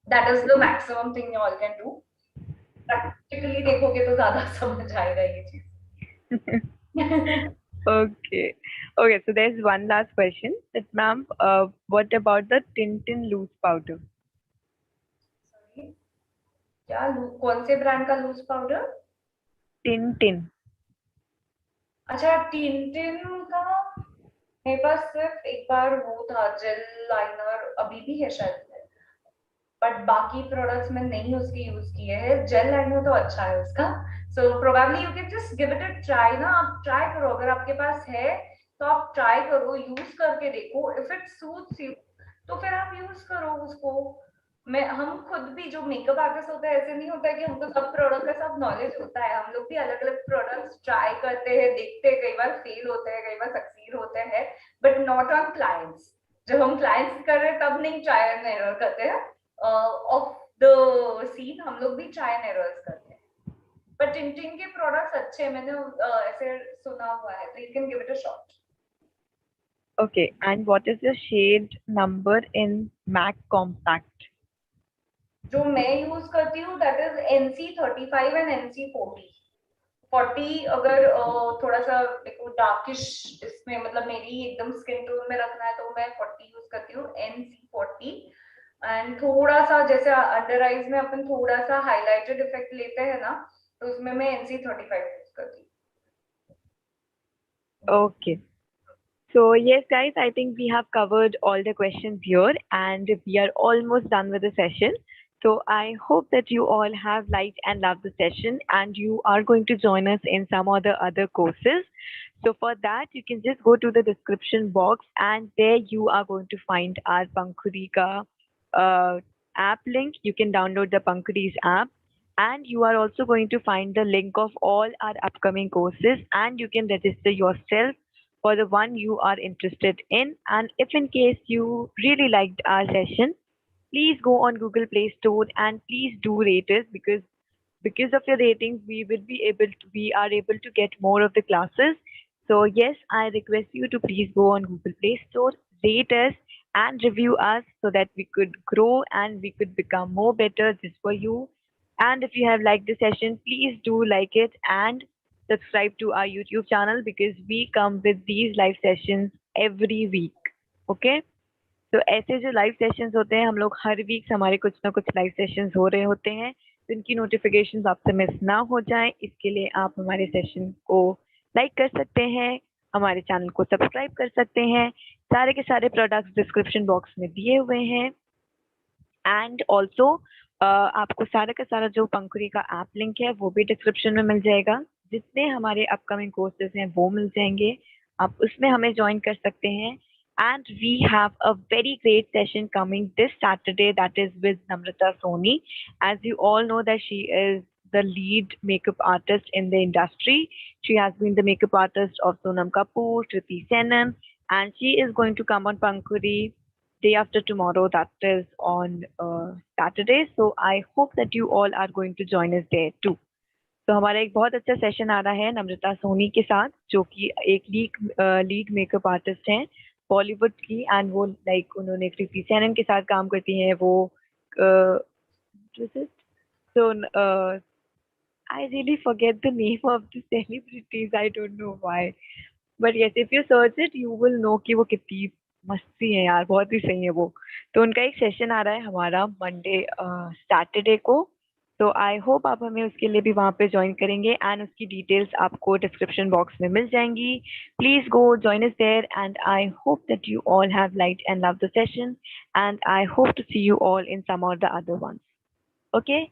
That is the maximum thing you all can do. Practically देखोगे तो ज्यादा समझ आएगा ये चीज। Okay. Okay, so there's one last question. That ma'am, what about the Tintin loose powder? क्या कौन से ब्रांड का लूज पाउडर? Tintin. अच्छा, टिंटिन का मेरे पास सिर्फ एक बार वो था जेल लाइनर, अभी भी है शायद, बट बाकी प्रोडक्ट्स में नहीं उसके यूज किए हैं। जेल लाइनर तो अच्छा है उसका, so probably you can just give it a try ना। आप ट्राई करो, अगर आपके पास है तो आप ट्राई करो, यूज करके देखो। इफ इट सूट्स यू तो फिर आप यूज करो उसको। मैं हम खुद भी जो मेकअप आर्टिस्ट होते हैं, ऐसे नहीं होता है कि हमको सब प्रोडक्ट का सब नॉलेज होता है। हम लोग भी अलग अलग प्रोडक्ट्स ट्राई करते हैं, देखते हैं, कई बार फेल होते हैं, कई बार सक्सीड होते हैं, बट नॉट ऑन क्लाइंट्स। जब हम क्लाइंट्स कर रहे हैं तब नहीं ट्राई एंड एरर करते हैं। ऑफ द सीन हम लोग भी ट्राई एंड एरर्स करते हैं। बट टिंटिंग के प्रोडक्ट्स अच्छे, मैंने ऐसे सुना हुआ है, तो you can give it a shot. Okay, and what is the shade number in MAC Compact? जो मैं यूज करती हूँ that is NC35 and NC40। 40 अगर थोड़ा सा डार्किश इसमें, मतलब मेरी एकदम स्किन टोन में रखना है तो मैं 40 यूज करती हूँ, NC40। एंड थोड़ा सा जैसे अंडर आईज में अपन थोड़ा सा हाइलाइटेड इफेक्ट लेते हैं ना, तो उसमें मैं NC35 यूज करती हूँ। Okay. So yes, guys, I think we have covered all the questions here, and we are almost done with the session. So I hope that you all have liked and loved the session, and you are going to join us in some of the other courses. So for that, you can just go to the description box, and there you are going to find our Pankhuri ka app link. You can download the Pankhuri's app, and you are also going to find the link of all our upcoming courses, and you can register yourself for the one you are interested in. And if in case you really liked our session, please go on Google Play Store and please do rate us, because of your ratings we are able to get more of the classes. So yes, I request you to please go on Google Play Store, rate us and review us so that we could grow and we could become more better just for you. And if you have liked the session, please do like it and subscribe to our YouTube channel, because we come with these live sessions every week. Okay? तो ऐसे जो live sessions होते हैं, हम लोग हर week हमारे कुछ ना कुछ लाइव सेशंस हो रहे होते हैं, तो इनकी नोटिफिकेशंस आपसे मिस ना हो जाए, इसके लिए आप हमारे सेशन को लाइक कर सकते हैं, हमारे चैनल को सब्सक्राइब कर सकते हैं। सारे के सारे प्रोडक्ट्स डिस्क्रिप्शन बॉक्स में दिए हुए हैं। एंड ऑल्सो आपको सारा का सारा जो पंखुरी का ऐप लिंक है वो भी डिस्क्रिप्शन में मिल जाएगा। जितने हमारे अपकमिंग कोर्सेज हैं वो मिल जाएंगे, आप उसमें हमें ज्वाइन कर सकते हैं। And we have a very great session coming this Saturday that is with Namrata Soni. As you all know that she is the lead makeup artist in the industry. She has been the makeup artist of Sonam Kapoor, Kriti Senan, and she is going to come on Pankhuri day after tomorrow, that is on Saturday. So I hope that you all are going to join us there too. तो हमारा एक बहुत अच्छा session आ रहा है नम्रता सोनी के साथ जो कि एक लीड मेकअप आर्टिस्ट हैं बॉलीवुड की एंड वो लाइक उन्होंने कृति सेनन के साथ काम करती हैं वो so I really forget the name of the celebrities I don't know why but yes if you search it you will know कि वो कितनी मस्ती है यार बहुत ही सही है वो तो उनका एक सेशन आ रहा है हमारा मंडे सैटरडे को तो आई होप आप हमें उसके लिए भी वहाँ पे ज्वाइन करेंगे एंड उसकी डिटेल्स आपको डिस्क्रिप्शन बॉक्स में मिल जाएंगी please go join us there and I hope that you all have like and love the session and I hope to see you all in some or the other ones okay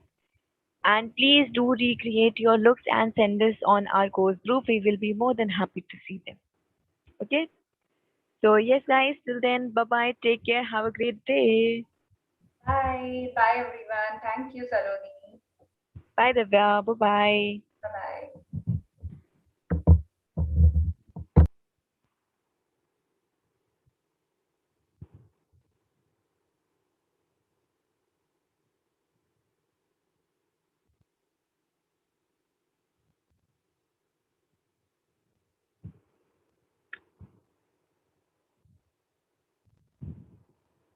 and please do recreate your looks and send us on our course group. We will be more than happy to see them. Okay? So, yes, guys, till then, bye bye. Take care. Have a great day. Bye. Bye, everyone. Thank you, Saloni. Bye, Divya. Bye bye. Bye bye.